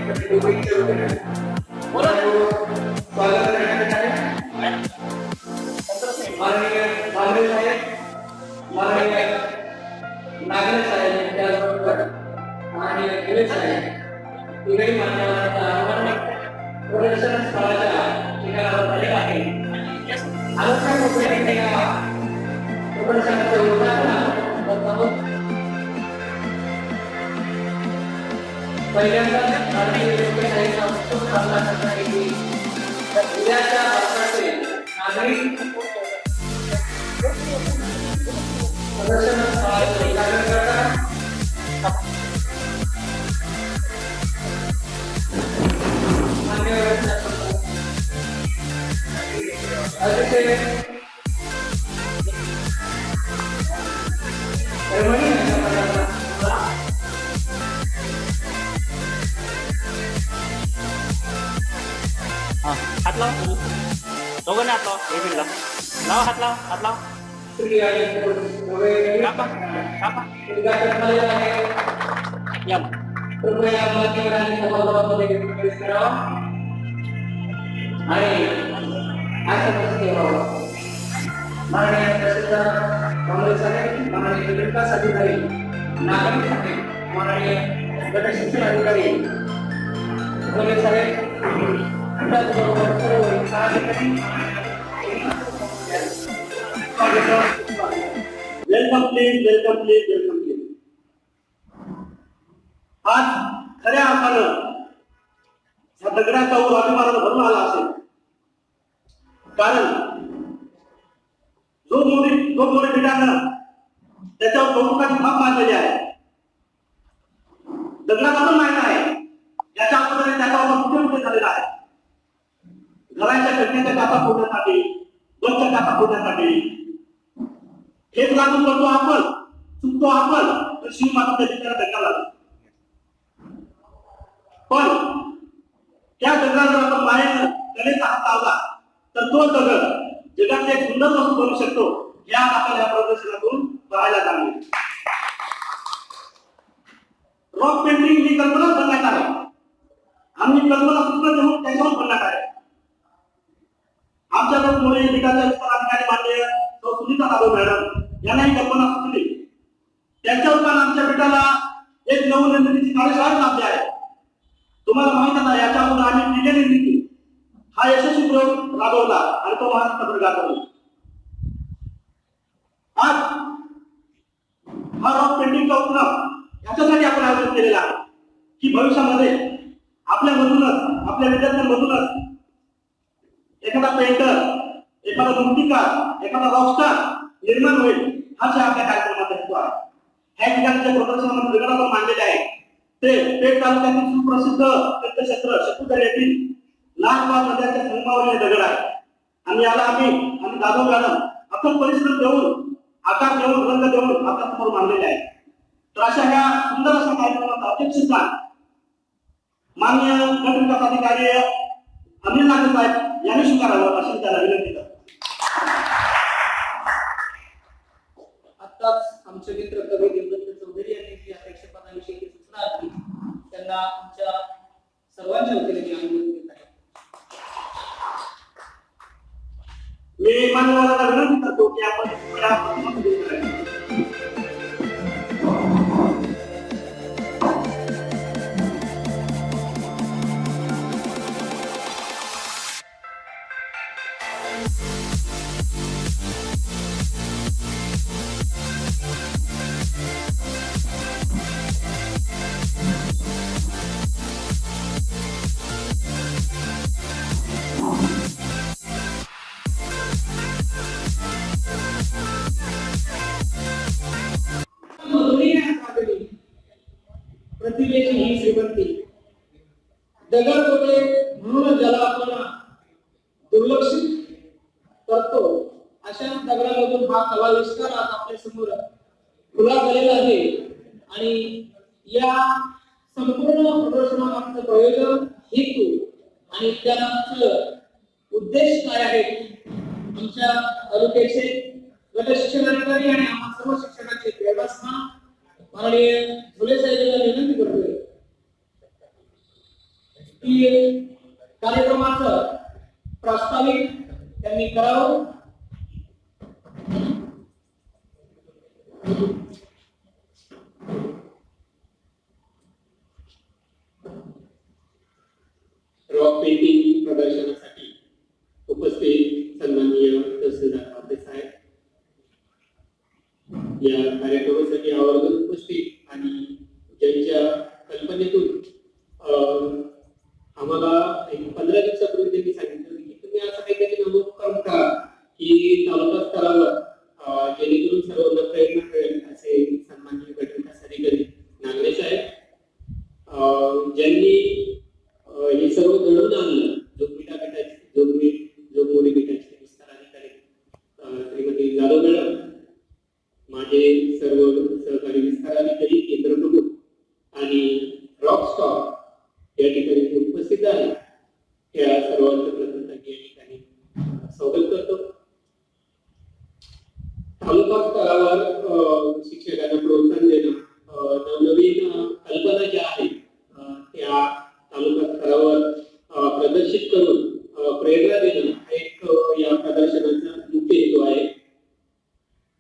बोला स्वागत करण्यात आहे माननीय भांबरे साहेब, माननीय नागरे साहेब, त्याचबरोबर माननीय गिरे साहेब, तिघही मान्यवरांचा आगमन प्रदर्शन स्थळाच्या ठिकाणावर झालेला आहे. आलोचना कुठे या प्रदर्शनाचं उद्घाटन करत आहोत. पहिल्यांदाच भारतीय लोकशाहीचा उत्सव साजरा करण्यासाठी उद्याच्या भारताचे नागरिक प्रदर्शन स्थळाचे उद्घाटन करतात. अतिशय हात लाव दोघांना हात लाव एक मिनिट लाव हात लाव हात लाव कापा कापा या कृपया मान्यवरांनी सभागृहामध्ये प्रवेश करावा आणि आसन ठेवावा. माननीय तहसीलदार भांबरे साहेब, माननीय विकास अधिकारी नागरिक साहेब, माननीय गट शिक्षण अधिकारी भोले साहेब, welcome please, welcome please, welcome please. आज खऱ्या अर्थानं या दगडाचा ऊर अभिमानानं भरून आला असेल, कारण जो मोरी पिठानं त्याच्यावर कौतुकाची भाग मारलेली आहे. दगडाचा पण माहिती आहे याच्या अगोदर त्याच्यावर कुठे कुठे झालेला आहे. घराच्या घटनेच्या काचा फोडण्यासाठी, बसच्या काचा फोडण्यासाठी हेच लागून करतो आपण, चुकतो आपण, तर शिव माता त्याला धक्का लागतो. पण त्या दगडाला जर आपण मायेनं कलेचा हात लावला तर तो दगड जगातले एक सुंदर वस्तू बनू शकतो. या आपल्याला या प्रदर्शनातून पाहायला लागले. रॉक पेंटिंग ही कल्पना बनण्यात आहे. आम्ही कल्पना सूत्र देऊन त्याच्यावर बनण्यात आहे. आमच्याकडे मुळे विकासाचे विस्तार अधिकारी माननीय सौ सुनीता जाधव मॅडम यांना ही कल्पना सुचली. त्यांच्यावर पण आमच्या पीठाला एक नवनिर्मितीची कार्यशाळा लाभली आहे. तुम्हाला माहित आहे याच्या अगोदर आम्ही टिके निर्मिती हा यशस्वी प्रयोग राबवला आणि तो महाराष्ट्रभर गाजवला. आज हा रॉक पेंटिंगचा उपक्रम याच्यासाठी आपण आयोजित केलेला आहे की भविष्यामध्ये आपल्यामधूनच, आपल्या विद्यार्थ्यांमधूनच एखादा पेंटर, एखादा मूर्तिकार, एखादा रॉकस्टार निर्माण होईल. हा जे आपल्या कार्यक्रमाचा हेतू आहे. ह्या ठिकाणी जे प्रदर्शनामध्ये दगड आपण मांडलेले आहे ते पेठ तालुक्यातील सुप्रसिद्ध तीर्थक्षेत्र शत्रुगड येथील लालबाग नद्याच्या संगमावरील दगड आहे. आणि याला आम्ही जाधव मॅडम आपण परिश्रम देऊन, आकार देऊन, रंग देऊन आपल्या समोर मांडलेले आहे. तर अशा ह्या सुंदर अशा कार्यक्रमाचा अध्यक्षस्थान माननीय गट विकास अधिकारी अनिल नागरे साहेब यांनी स्वीकारावं अशी त्याला विनंती करतो. आताच आमचे मित्र कवी देवदत्त चौधरी यांनी जी अध्यक्षपदाविषयी सूचना दिली त्यांना आमच्या सर्वांच्या वतीने मी अभिनंदन देत आहे. मी मान्यवरांना विनंती करतो की आपण थोड्या प्रतिमा करावी. प्रतिभेची ही श्रीमंती दगड कोठे म्हणून ज्याला आपण दुर्लक्षित करतो अशा दगडामधून हा कलाविष्कार आज आपल्या समोर खुला झालेला आहे. आणि या संपूर्ण प्रदर्शनामागचं प्रयोजन, हेतू आणि त्यामागचं उद्देश काय आहे आमच्या तालुक्याचे गट शिक्षणाधिकारी आणि आम्हा सर्व शिक्षकांचे प्रेरणास्थान माननीय भोले साहेबांना विनंती करतोय की कार्यक्रमाचं प्रास्ताविक त्यांनी करावं. रॉक पेंटिंग प्रदर्शनासाठी उपस्थित सन्माननीय तहसीलदार आपले साहेब, या कार्यक्रमासाठी आवर्जून उपस्थित आणि ज्यांच्या कल्पनेतून आम्हाला एक 15 दिवसापूर्वी त्यांनी सांगितलं की तुम्ही असं काहीतरी नवोपक्रम करा की तालुका स्तरावर जेणेकरून सर्वांना प्रेरणा मिळेल, असे सन्माननीय गटविकास अधिकारी नागरे साहेब ज्यांनी हे सर्व घडवून आणलं. जोगमोडी गटाचे विस्तार अधिकारी श्रीमती जाधव मॅडम, माझे सर्व सहकारी विस्तार अधिकारी, केंद्र प्रमुख आणि रॉक स्टार या ठिकाणी उपस्थित आहे. त्या सर्वांचं प्रथम या ठिकाणी स्वागत करतो. तालुका स्तरावर शिक्षकांना प्रोत्साहन देणं, नवनवीन कल्पना ज्या आहेत त्या तालुका स्तरावर प्रदर्शित करून प्रेरणा देणं हा एक या प्रदर्शनाचा मुख्य हेतू आहे.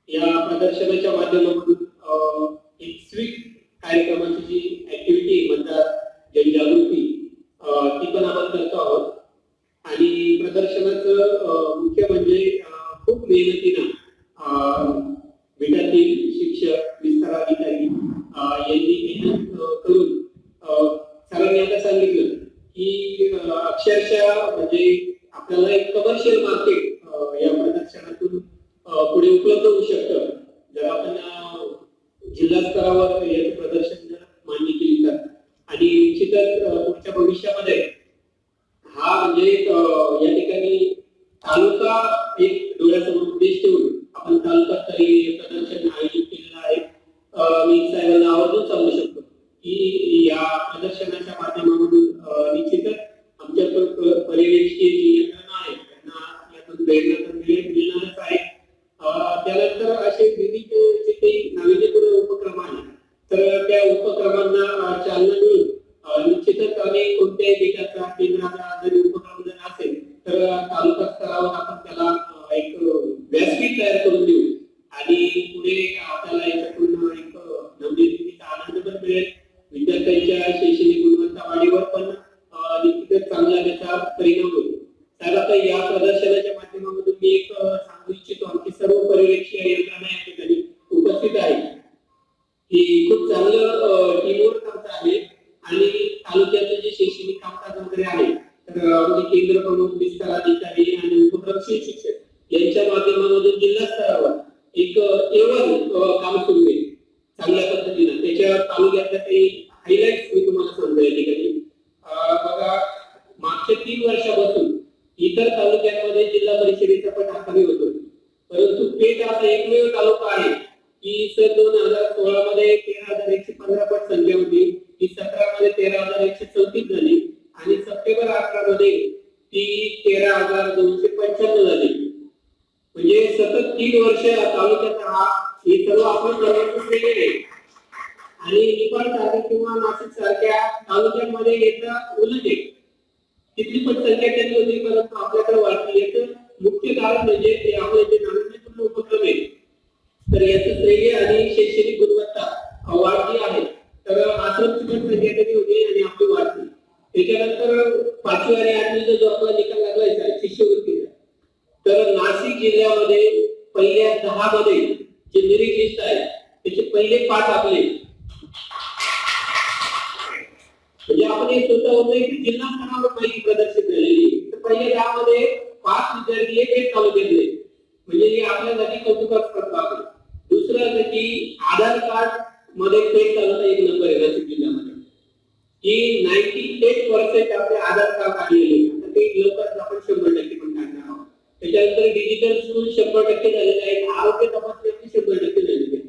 या प्रदर्शनाच्या माध्यमातून एक स्वीट कार्यक्रमाची जी ऍक्टिव्हिटी म्हणतात जनजागृती ती पण आपण करतो आहोत. आणि प्रदर्शनाचं मुख्य म्हणजे खूप मेहनतीनं विद्यार्थी, शिक्षक, विस्तार अधिकारी यांनी मेहनत करून सरांनी आता सांगितलं की अक्षरशः म्हणजे आपल्याला एक कमर्शियल मार्केट या प्रदर्शनातून पुढे उपलब्ध होऊ शकतं जर आपण जिल्हा स्तरावर याचं प्रदर्शन जर मान्य केली तर. आणि निश्चितच पुढच्या भविष्यामध्ये हा म्हणजे या ठिकाणी तालुका एक डोळ्यासमोर उद्देश ठेवून आपण तालुका स्तरीय प्रदर्शन आयोजित केलेलं आहे. मी साहेबांना आवर्जून सांगू शकतो की या प्रदर्शनाच्या माध्यमातून निश्चितच आमच्या पर्यवेक्षीय जी यंत्रणा आहे त्यांना यातून प्रेरणा तर मिळणारच आहे. त्यानंतर असे विविध जे काही नाविन्यपूर्ण उपक्रम आहेत तर त्या उपक्रमांना चालना मिळून निश्चितच आम्ही कोणत्याही देशाचा केंद्राचा जरी उपक्रम जर असेल तर तालुका स्तरावर आपण त्याला एक व्यासपीठ तयार करून देऊ आणि पुढे आपल्याला याच्यातून एक नवनिर्मितीचा आनंद पण मिळेल. विद्यार्थ्यांच्या शैक्षणिक गुणवत्ता वाढीवर पण निश्चितच चांगला त्याचा परिणाम होईल. तर आता या प्रदर्शनाच्या माध्यमातून मी एक सांगू इच्छितो आमची सर्व पर्यवेक्षीय यंत्रणा या ठिकाणी उपस्थित आहे की खूप चांगलं टीमवर्क आमचं आहे. आणि तालुक्याचं जे शैक्षणिक कामकाज वगैरे आहे तर आमचे केंद्र प्रमुख, विस्तार अधिकारी आणि उपक्रमशील शिक्षक यांच्या माध्यमातून जिल्हा स्तरावर एक एवन काम सुरू आहे चांगल्या पद्धतीनं. त्याच्या तालुक्यातल्या काही हायलाइट्स मी तुम्हाला सांगतो या ठिकाणी. बघा, मागच्या 3 वर्षापासून इतर तालुक्यांमध्ये जिल्हा परिषदेचा पण आखावी होतो, परंतु पेठ असा एकमेव तालुका आहे की सन 2016 मध्ये 13,115 पट संख्या होती, ती 17 मध्ये 13,134 झाली आणि सप्टेंबर 18 मध्ये ती 13,295 झाली. म्हणजे सतत 3 वर्ष तालुक्याचा हा हे सर्व आपण सर्वांचं केलेले आहे. आणि निपाळ सारख्या किंवा नाशिक सारख्या तालुक्यांमध्ये याचा उलट आहे, किती पण संख्या त्यांनी होती परंतु आपल्याकडे वाढली. याचं मुख्य कारण म्हणजे ते आपले जे नाविन्यपूर्ण उपक्रम आहे तर याचं श्रेय आणि शैक्षणिक गुणवत्ता वाढ जी आहे तर आश्रमची पण संख्या कमी होती आणि आपली वाढली. त्याच्यानंतर 5वी आणि 8वीचा जो आपला निकाल लागलाय शिष्यवृत्तीचा तर नाशिक जिल्ह्यामध्ये पहिल्या 10 मध्ये जे मेरिट लिस्ट आहे त्याचे पहिले 5 आपले. म्हणजे आपण हे स्वतः होतोय की जिल्हा स्तरावर माहिती प्रदर्शित झालेली तर पहिल्या 10 मध्ये 5 विद्यार्थी एक तालुक्यातले, म्हणजे हे आपल्यासाठी कौतुकास्पद बाब आहे. दुसरं असं की आधार कार्ड मध्ये पेठ तालुका 1 नंबर आहे नाशिक जिल्ह्यामध्ये की 98% आपले आधार कार्ड काढलेले. आता ते लवकरच आपण 100% पण काढणार आहोत. त्याच्यानंतर डिजिटल स्कूल 100% झालेले आहेत. आरोग्य तपासणी 100% झालेली आहे.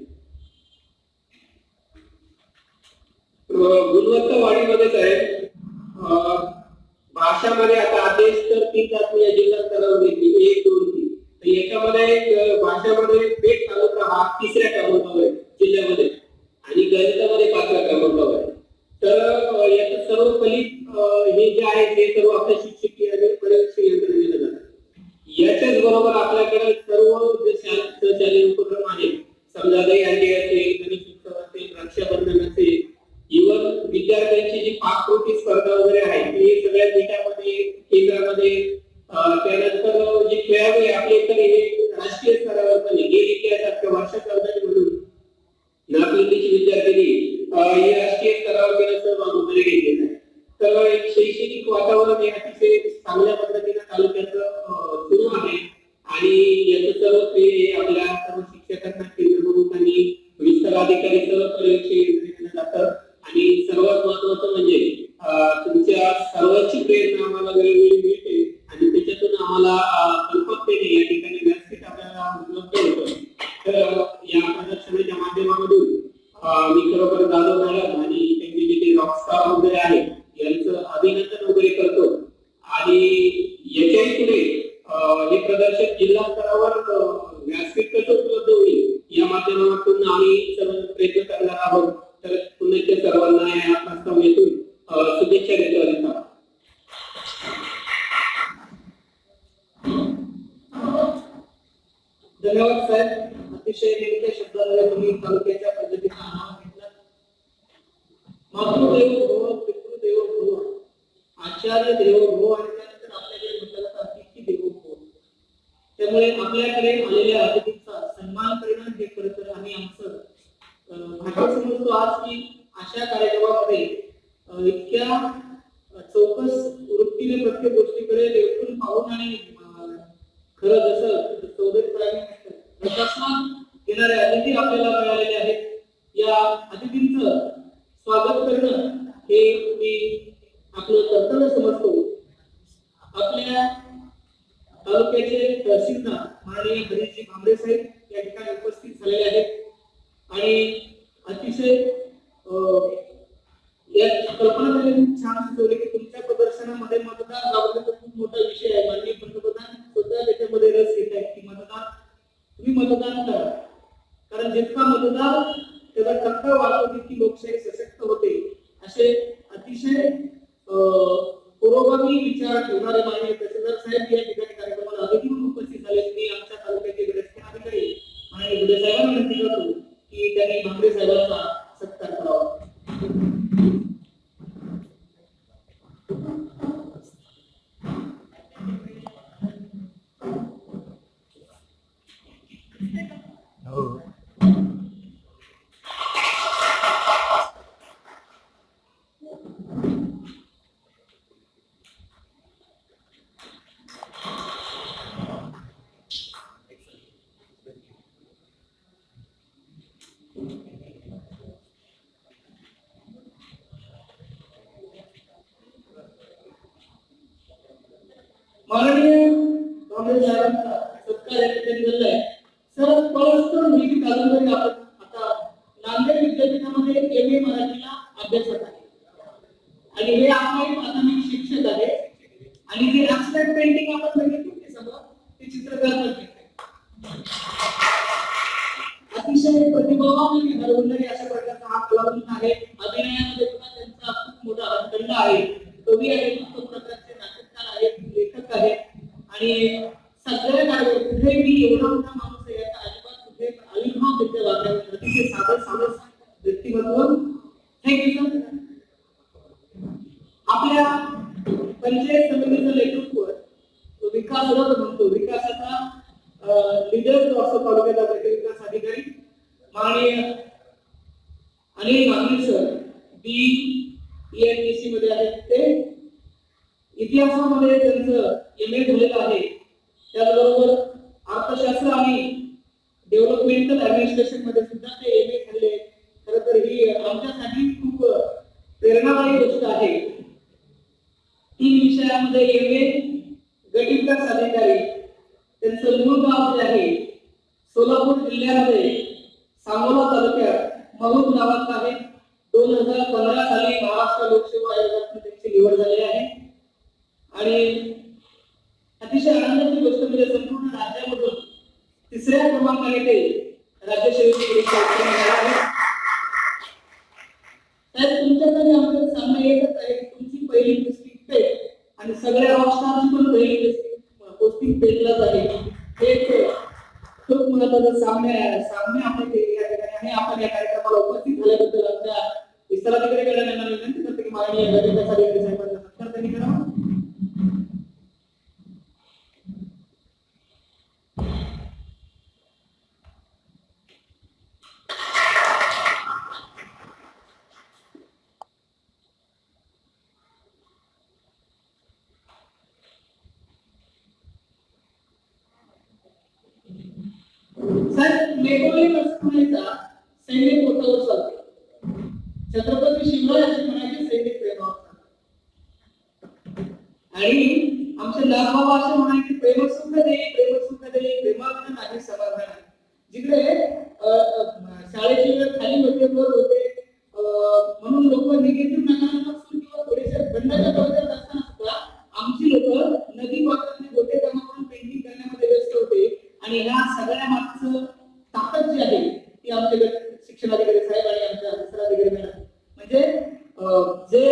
गुणवत्ता वाढीमध्येच आहे. भाषामध्ये आता आदेश तर 3 चाचणी या जिल्हा स्तरावर घेतली, 1, 2, 3. तर याच्यामध्ये भाषामध्ये पेठ तालुका हा 3ऱ्या क्रमांकावर आहे जिल्ह्यामध्ये आणि गणितामध्ये 5व्या क्रमांकावर आहे. तर याचं सर्व सर्व फलित हे जे आहे ते सर्व आपल्या शिक्षकीय आणि परीक्षीय यंत्रणेला जातात. याच्याच बरोबर आपल्याकडे सर्व जे शालेय उपक्रम आहेत, समजा दहीहंडी असेल, गणेश उत्सव असेल, रक्षाबंधन असेल, इव्हन विद्यार्थ्यांची जी पाककृती स्पर्धा वगैरे आहे ती सगळ्या देशामध्ये केंद्रामध्ये त्यानंतर जे खेळाडू आहे आपले तर हे राष्ट्रीय स्तरावर पण गेली इतिहासात वर्षाचा म्हणून नागरिकची विद्यार्थ्यांनी हे राष्ट्रीय स्तरावर सहभाग वगैरे घेतलेला आहे. तर एक शैक्षणिक वातावरण हे अतिशय चांगल्या पद्धतीने तालुक्याचं सुरू आहे आणि याचं सर्व श्रेय आपल्या सर्व शिक्षकांना, केंद्र प्रमुखांनी, विस्तार अधिकारी, सर्व परीक्षे यंत्रणेला जातं. आणि सर्वात महत्वाचं म्हणजे तुमच्या सर्वांची प्रेरणा आम्हाला वेळोवेळी मिळते आणि त्याच्यातून आम्हाला कल्पकतेने या ठिकाणी व्यासपीठ आपल्याला उपलब्ध होतं. तर या प्रदर्शनाच्या माध्यमामधून मी खरोखर जाधव मॅडम आणि त्यांचे जे रॉकस्टार वगैरे आहे यांचं अभिनंदन वगैरे करतो. आणि याच्याही पुढे हे प्रदर्शन जिल्हा स्तरावर व्यासपीठ कसं उपलब्ध होईल या माध्यमातून आम्ही सर्व प्रयत्न करणार आहोत. तर पुन्हा सर्वांना या प्रस्तावनेतून शुभेच्छा देतो. धन्यवाद साहेब, अतिशय नेमक्या शब्दांमध्ये तुम्ही तालुक्याच्या पद्धतीने आढावा घेतला. मातृदेवो भव, पितृदेवो भव, आचार्य देवो भव आणि त्यानंतर आपल्याकडे म्हटलं जातं अतिथी देवो भव. त्यामुळे आपल्याकडे आलेल्या अतिथींचा सन्मान करणं हे खरं तर आम्ही आमचं भाग्य समजतो आज की अशा कार्यक्रमामध्ये इतक्या चौकस वृत्तीने प्रत्येक गोष्टीकडे देखून पाहून आणि खरं जसं चौधरी प्रशासनात येणारे अतिथी आपल्याला मिळालेले आहेत. या अतिथींचं स्वागत करणं हे मी आपलं कर्तव्य समजतो. आपल्या तालुक्याचे तहसीलदार माननीय हरीशजी भांबरे साहेब या ठिकाणी उपस्थित झालेले आहेत आणि अतिशय या कल्पना त्यांनी खूप छान सुचवली की तुमच्या प्रदर्शनामध्ये मतदार जागृतीचा खूप मोठा विषय आहे. माननीय पंतप्रधान सुद्धा त्याच्यामध्ये रस घेत आहेत की तुम्ही मतदान करा, कारण जितका मतदार त्याचा टक्का वाढतो तितकी लोकशाही सशक्त होते. असे अतिशय पुरोगामी विचार ठेवणारे माननीय तहसीलदार साहेब या ठिकाणी कार्यक्रमाला अतिथी म्हणून उपस्थित झाले. मी आमच्या तालुक्याचे रस्ते अधिकारी माननीय गुडे साहेबांना विनंती करतो की त्यांनी भांबरे साहेबांचा सत्कार करावा. माननीय काँग्रेस साहेबांचा सत्कार या ठिकाणी झालेला आहे. सर, परस्पर निधी कादंबरी आपण आता नांदेड विद्यापीठामध्ये एम.ए. मराठीला अभ्यासत आहे आणि हे आपले प्राथमिक शिक्षक आहेत आणि जे ऍब्स्ट्रॅक्ट पेंटिंग आपण बघितली ते सगळं ते चित्रकार करते. अतिशय प्रतिभावान आणि हरवणारे अशा प्रकारचा हा कलावंत आहे. अभिनयामध्ये सुद्धा त्यांचा खूप मोठा हातखंडा आहे. कवी आहेत, उत्तम प्रकारचे नाटककार आहेत, लेखक आहेत आणि सगळ्या कार्य कुठे मी एवढा मोठा माणूस आहे याचा अजिबात कुठे आविर्भाव त्याच्या वातावरणात अतिशय साधं व्यक्तिमत्व. Thank you sir. आपल्या पंचायत समितीचं नेतृत्व विकास रथ म्हणतो, विकासाचा लीडर जो असतो तालुक्याचा विकास अधिकारी माननीय अनिल नागरी सर BENTC मध्ये आहेत. ते इतिहासामध्ये त्यांचं MA झालेलं आहे. त्याचबरोबर अर्थशास्त्र आणि डेव्हलपमेंटल ऍडमिनिस्ट्रेशन मध्ये सुद्धा ते MA झाले. खरं तर ही आमच्यासाठी खूप प्रेरणादायी गोष्ट आहे. 3 विषयामध्ये MA, गट विकास अधिकारी. त्यांचं मूळ गाव जे आहे सोलापूर जिल्ह्यामध्ये सांगोला तालुक्यात महूद गावात आहे. 2015 साली महाराष्ट्र लोकसेवा आयोगातून त्यांची निवड झाली आहे आणि अतिशय आनंदाची गोष्ट म्हणजे संपूर्ण राज्यामधून 3ऱ्या क्रमांकाने ते राज्यसेवेची परीक्षा उत्तीर्ण झाले आहेत. साहेब, तुमच्याकडे आमचं सांगणं एकच आहे की सगळ्या रॉकस्टारची पण पहिली पोस्टिंग पेजलाच आहे. हे एक खूप महत्वाचा सामने आपण या ठिकाणी आणि आपण या कार्यक्रमाला उपस्थित झाल्याबद्दल आमच्या विस्ताराधिकाऱ्यांकडे विनंती करते की माननीय गणेशासाठी साहेबांना सत्कार त्यांनी करावा. सर नेपोलियन असं म्हणायचा सैनिक पोटावर चालतो. छत्रपती शिवराज म्हणायचे सैनिक प्रेमावर चालतो. आणि आमचे लालबाबा असे म्हणायचे प्रेमसुख दे प्रेमावर नाही समाधान. जिकडे शाळेची वेळ खाली होते वर होते म्हणून लोक निगेटिव्ह नकारात्मक किंवा थोडेसे बंडाच्या प्रवचनात असताना सुद्धा आमची लोक नदी पात्रातले गोटे जमा करून पेंटिंग करण्यामध्ये व्यस्त होते. आणि ह्या सगळ्या मागचं ताकद जी आहे ती आमचे शिक्षणाधिकारी साहेब आणि आमच्या विस्ताराधिकारी मॅडम म्हणजे जे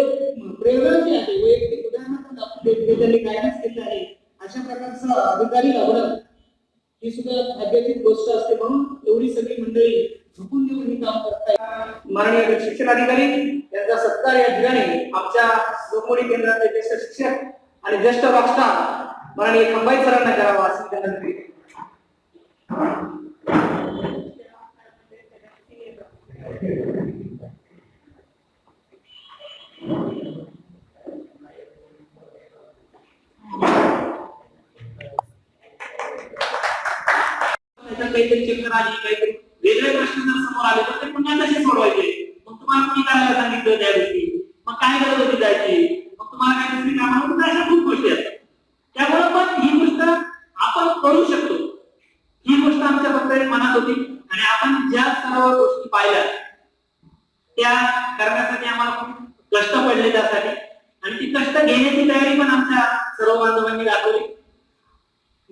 प्रेरणा जी आहे वैयक्तिक उदाहरणार्थ आपण त्यांनी गायडन्स केलं आहे अशा प्रकारचा अधिकारी लाभणं ही सुद्धा भाग्याचीच गोष्ट असते. म्हणून एवढी सगळी मंडळी झुकून देऊन ही काम करतायत. माननीय शिक्षणाधिकारी यांचा सत्कार या ठिकाणी आमच्या लोकमोडी केंद्राचे ज्येष्ठ शिक्षक आणि ज्येष्ठ रॉकस्टार माननीय खंबाई सरांना करावा अशी विनंती. काहीतरी चक्कर आली काहीतरी वेगळे प्रश्न जर समोर आले तर ते पुन्हा कसे सोडवायचे. मग तुम्हाला कोणी करायला सांगितलं त्या गोष्टी मग काय गरज होती जायची मग तुम्हाला काय दुसरी कामं होती अशा खूप गोष्टी आहेत. त्यामुळे पण ही गोष्ट आपण करू शकतो ही गोष्ट आमच्या फक्त मनात होती आणि आपण ज्या सर्व गोष्टी पाहिल्या त्या करण्यासाठी आम्हाला खूप कष्ट पडले त्यासाठी आणि ती कष्ट घेण्याची तयारी पण आमच्या सर्व बांधवांनी दाखवली.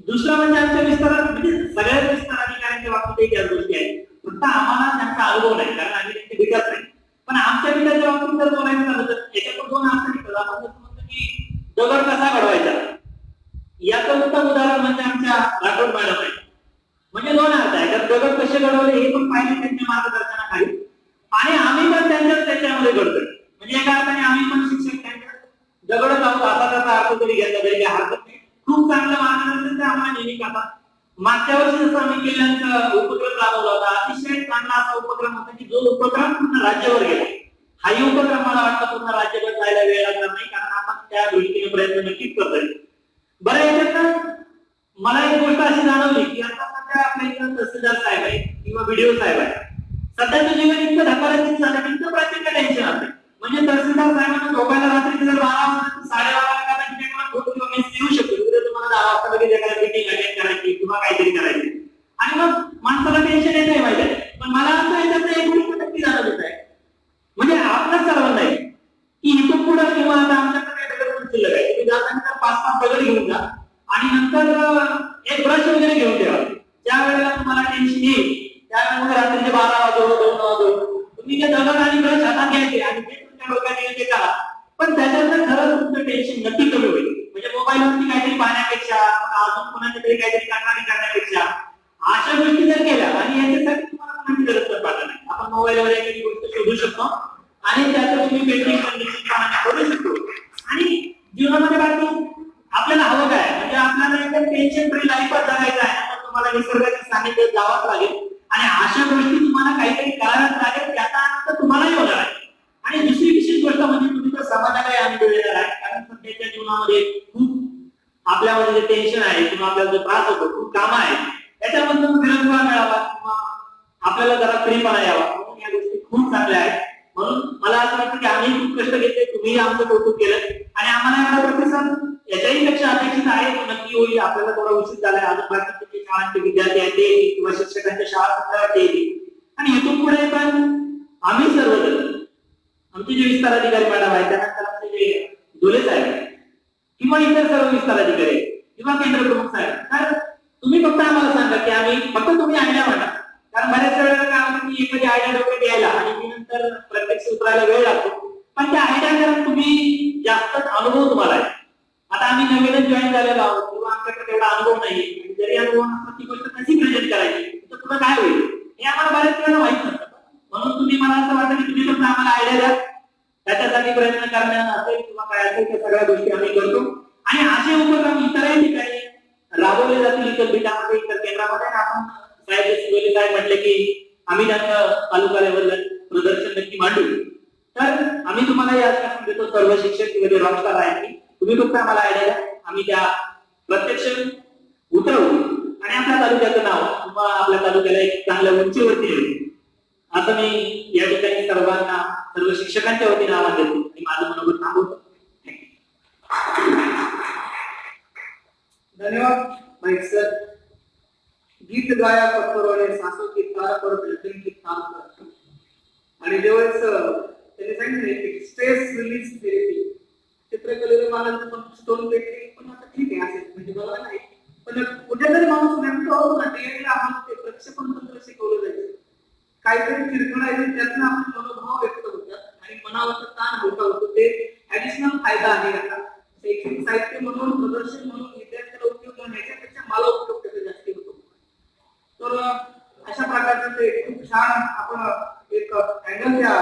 दुसरं म्हणजे आमच्या विस्तारात म्हणजे सगळ्याच विस्तार अधिकाऱ्यांच्या बाबतीत याच गोष्टी आहेत. फक्त आम्हाला त्यांचा अनुभव नाही कारण आम्ही त्यांचे विकास नाही. पण आमच्या विकासाच्या बाबतीत जर बोलायचं झालं तर याच्यातून दोन अर्थ निघतात. आपण जसं म्हणतो की दगड कसा घडवायचा याचं उत्तम उदाहरण म्हणजे आमच्या राठोड मॅडम आहे. म्हणजे दोन अर्थ आहे तर दगड कसे घडवले हे पण पाहिले त्यांच्या मार्गदर्शनाखाली आणि आम्ही पण त्याच्यामध्ये घडतोय. म्हणजे एका अर्थाने आम्ही पण शिक्षक त्यांच्या दगड लावतो असा त्याचा अर्थ तरी घेतला तरी काय हरकत नाही. खूप चांगलं मार्गदर्शन ते आम्हाला नेहमी करतात. मागच्या वर्षी जसं आम्ही किल्ल्यांचा उपक्रम राबवला होता अतिशय चांगला असा उपक्रम होता की जो उपक्रम पूर्ण राज्यावर गेला. हाही उपक्रम मला वाटतं पूर्ण राज्यभर जायला वेळ लागणार नाही कारण आपण त्या दृष्टीने प्रयत्न नक्कीच करतोय. बरं याच्यात मला एक गोष्ट अशी जाणवली की आता सध्या आपल्या इथं तहसीलदार साहेब आहे किंवा व्हिडिओ साहेब आहे. सध्याचं जीवन इतकं धकाधकीचं झालं की इतकं प्रत्येक टेन्शन असते. म्हणजे तहसीलदार साहेबांना झोपायला रात्री जर 12 साडेबारा किंवा मेसेज येऊ शकतो तुम्हाला 10 वाजता लगेच एखाद्या मीटिंग अटेंड करायची किंवा काहीतरी करायची आणि मग माणसाला टेन्शन येत नाही माहिती आहे. पण मला असं याच्यात एक गोष्ट नक्की जाणवत आहे म्हणजे आपल्याच सर्वांना आहे की इथून पुढे किंवा आता आमच्याकडे दगड शिल्लक आहे तुम्ही जाताना 5-5 दगड घेऊन जा आणि नंतर एक ब्रश वगैरे घेऊन ठेवा. ज्या वेळेला तुम्हाला टेन्शन येईल त्यावेळेला रात्रीचे 12 वाजो 2 वाजो तुम्ही ते दगड आणि ब्रश हातात घ्यायचे आणि ते तुमच्या डोक्यात येईल ते करा. पण त्याच्यानंतर खरंच तुमचं टेन्शन नक्की कमी होईल. म्हणजे मोबाईलवरती काहीतरी पाहण्यापेक्षा अजून कोणाच्या तरी काहीतरी तक्रारी करण्यापेक्षा अशा गोष्टी जर केल्या आणि याच्यासाठी तुम्हाला कोणाची गरज तर पडणार नाही. आपण मोबाईलवर एखादी गोष्ट शोधू शकतो आणि त्याचं तुम्ही पेंटिंग निश्चितपणाने करू शकतो. आणि जीवनामध्ये बाकी आपल्याला हवं काय म्हणजे आपल्याला एकदम टेन्शन फ्री लाईफच जगायचं आहे तर तुम्हाला निसर्गाच्या सानिध्यात जावंच लागेल आणि अशा गोष्टी तुम्हाला काहीतरी करायलाच लागेल त्याचा आनंद तुम्हालाही होणार आहे. आणि दुसरी विशेष गोष्ट म्हणजे तुम्ही तर समाजालाही अनुभव येणार आहे कारण सध्याच्या जीवनामध्ये खूप आपल्यामध्ये जे टेन्शन आहे किंवा आपल्याला जो त्रास होतो खूप काम आहे त्याच्यामधून विरंगुळा मिळावा किंवा आपल्याला जरा फ्रीपणा यावा म्हणून या गोष्टी खूप चांगल्या आहेत. म्हणून मला असं वाटतं की आम्ही खूप कष्ट घेतले तुम्ही आमचं कौतुक केलं आणि आम्हाला एवढा प्रतिसाद याच्याही पेक्षा अपेक्षित आहे की नक्की होईल. आपल्याला थोडा उशीर झालाय अजून बाकीचे शाळांचे विद्यार्थी आहेत ते किंवा शिक्षकांच्या शाळा सुद्धा येतील आणि इथून पुढे पण आम्ही सर्वजण आमचे जे विस्तार अधिकारी मॅडम आहेत त्यानंतर आमचे जे डोले साहेब किंवा इतर सर्व विस्तार अधिकारी किंवा केंद्र प्रमुख साहेब तर तुम्ही फक्त आम्हाला सांगा की आम्ही फक्त तुम्ही आयडिया म्हणा कारण बऱ्याच वेळेला काय होतं की एखादी आयडिया डोक्यात यायला आणि ती नंतर प्रत्यक्ष उतरायला वेळ लागतो. पण त्या आयडिया करत तुम्ही जास्त अनुभव तुम्हाला आहे आता आम्ही नवीनच जॉईन झालेलो आहोत किंवा आमच्याकडे तेवढा अनुभव नाही, जरी अनुभव नसला ती गोष्ट कशी प्रेझेंट करायची, तर पुढे काय होईल हे आम्हाला बऱ्याच वेळा माहित नसतं. म्हणून तुम्ही, मला असं वाटतं की तुम्ही फक्त आम्हाला आयडिया द्या, त्याच्यासाठी प्रयत्न करण्यात असेल किंवा काय असेल त्या सगळ्या गोष्टी आम्ही करतो. आणि असे उपक्रम इतरही ठिकाणी राबवले जातील, इतर बीटामध्ये, इतर केंद्रामध्ये. आपण साहेब काय म्हटले की आम्ही त्यांचं तालुका लेवलला प्रदर्शन नक्की मांडू. तर आम्ही तुम्हाला या आश्वासन देतो सर्व शिक्षक किंवा जे रॉकस्टार आहेत की तुम्ही फक्त आम्हाला आयडिया द्या, आम्ही त्या प्रत्यक्ष उतरवू आणि आपल्या तालुक्याचं नाव किंवा आपल्या तालुक्याला एक चांगल्या उंचीवरती येईल असं मी या ठिकाणी सर्वांना, सर्व शिक्षकांच्या वतीने आवाहन देतो आणि माझं मनोगत थांबवतो. धन्यवाद माईक सर. गीत गाया पत्तरवाले सासू की तार पर बिल्डिंग की तार पर. आणि ज्यावेळेस त्यांनी सांगितलं की स्ट्रेस रिलीज थेरपी, चित्रकलेला मला स्टोन पेंटिंग पण आता ठीक आहे असेल, म्हणजे मला नाही, पण कुठेतरी माणूस नेमकं होतो ना, त्यावेळेला आम्हाला ते प्रक्षेपण तंत्र शिकवलं जायचं. काहीतरी चिरकणायचं, त्यातनं आपले मनोभाव व्यक्त होतात आणि मनावरचा ताण हलका होतो. ते ऍडिशनल फायदा आहे याचा. शैक्षणिक साहित्य म्हणून, प्रदर्शन म्हणून विद्यार्थ्याला उपयोग होण्याच्यापेक्षा मला उपयोग त्याचा जास्ती होतो. तर अशा प्रकारचं ते खूप छान आपण एक अँगल त्या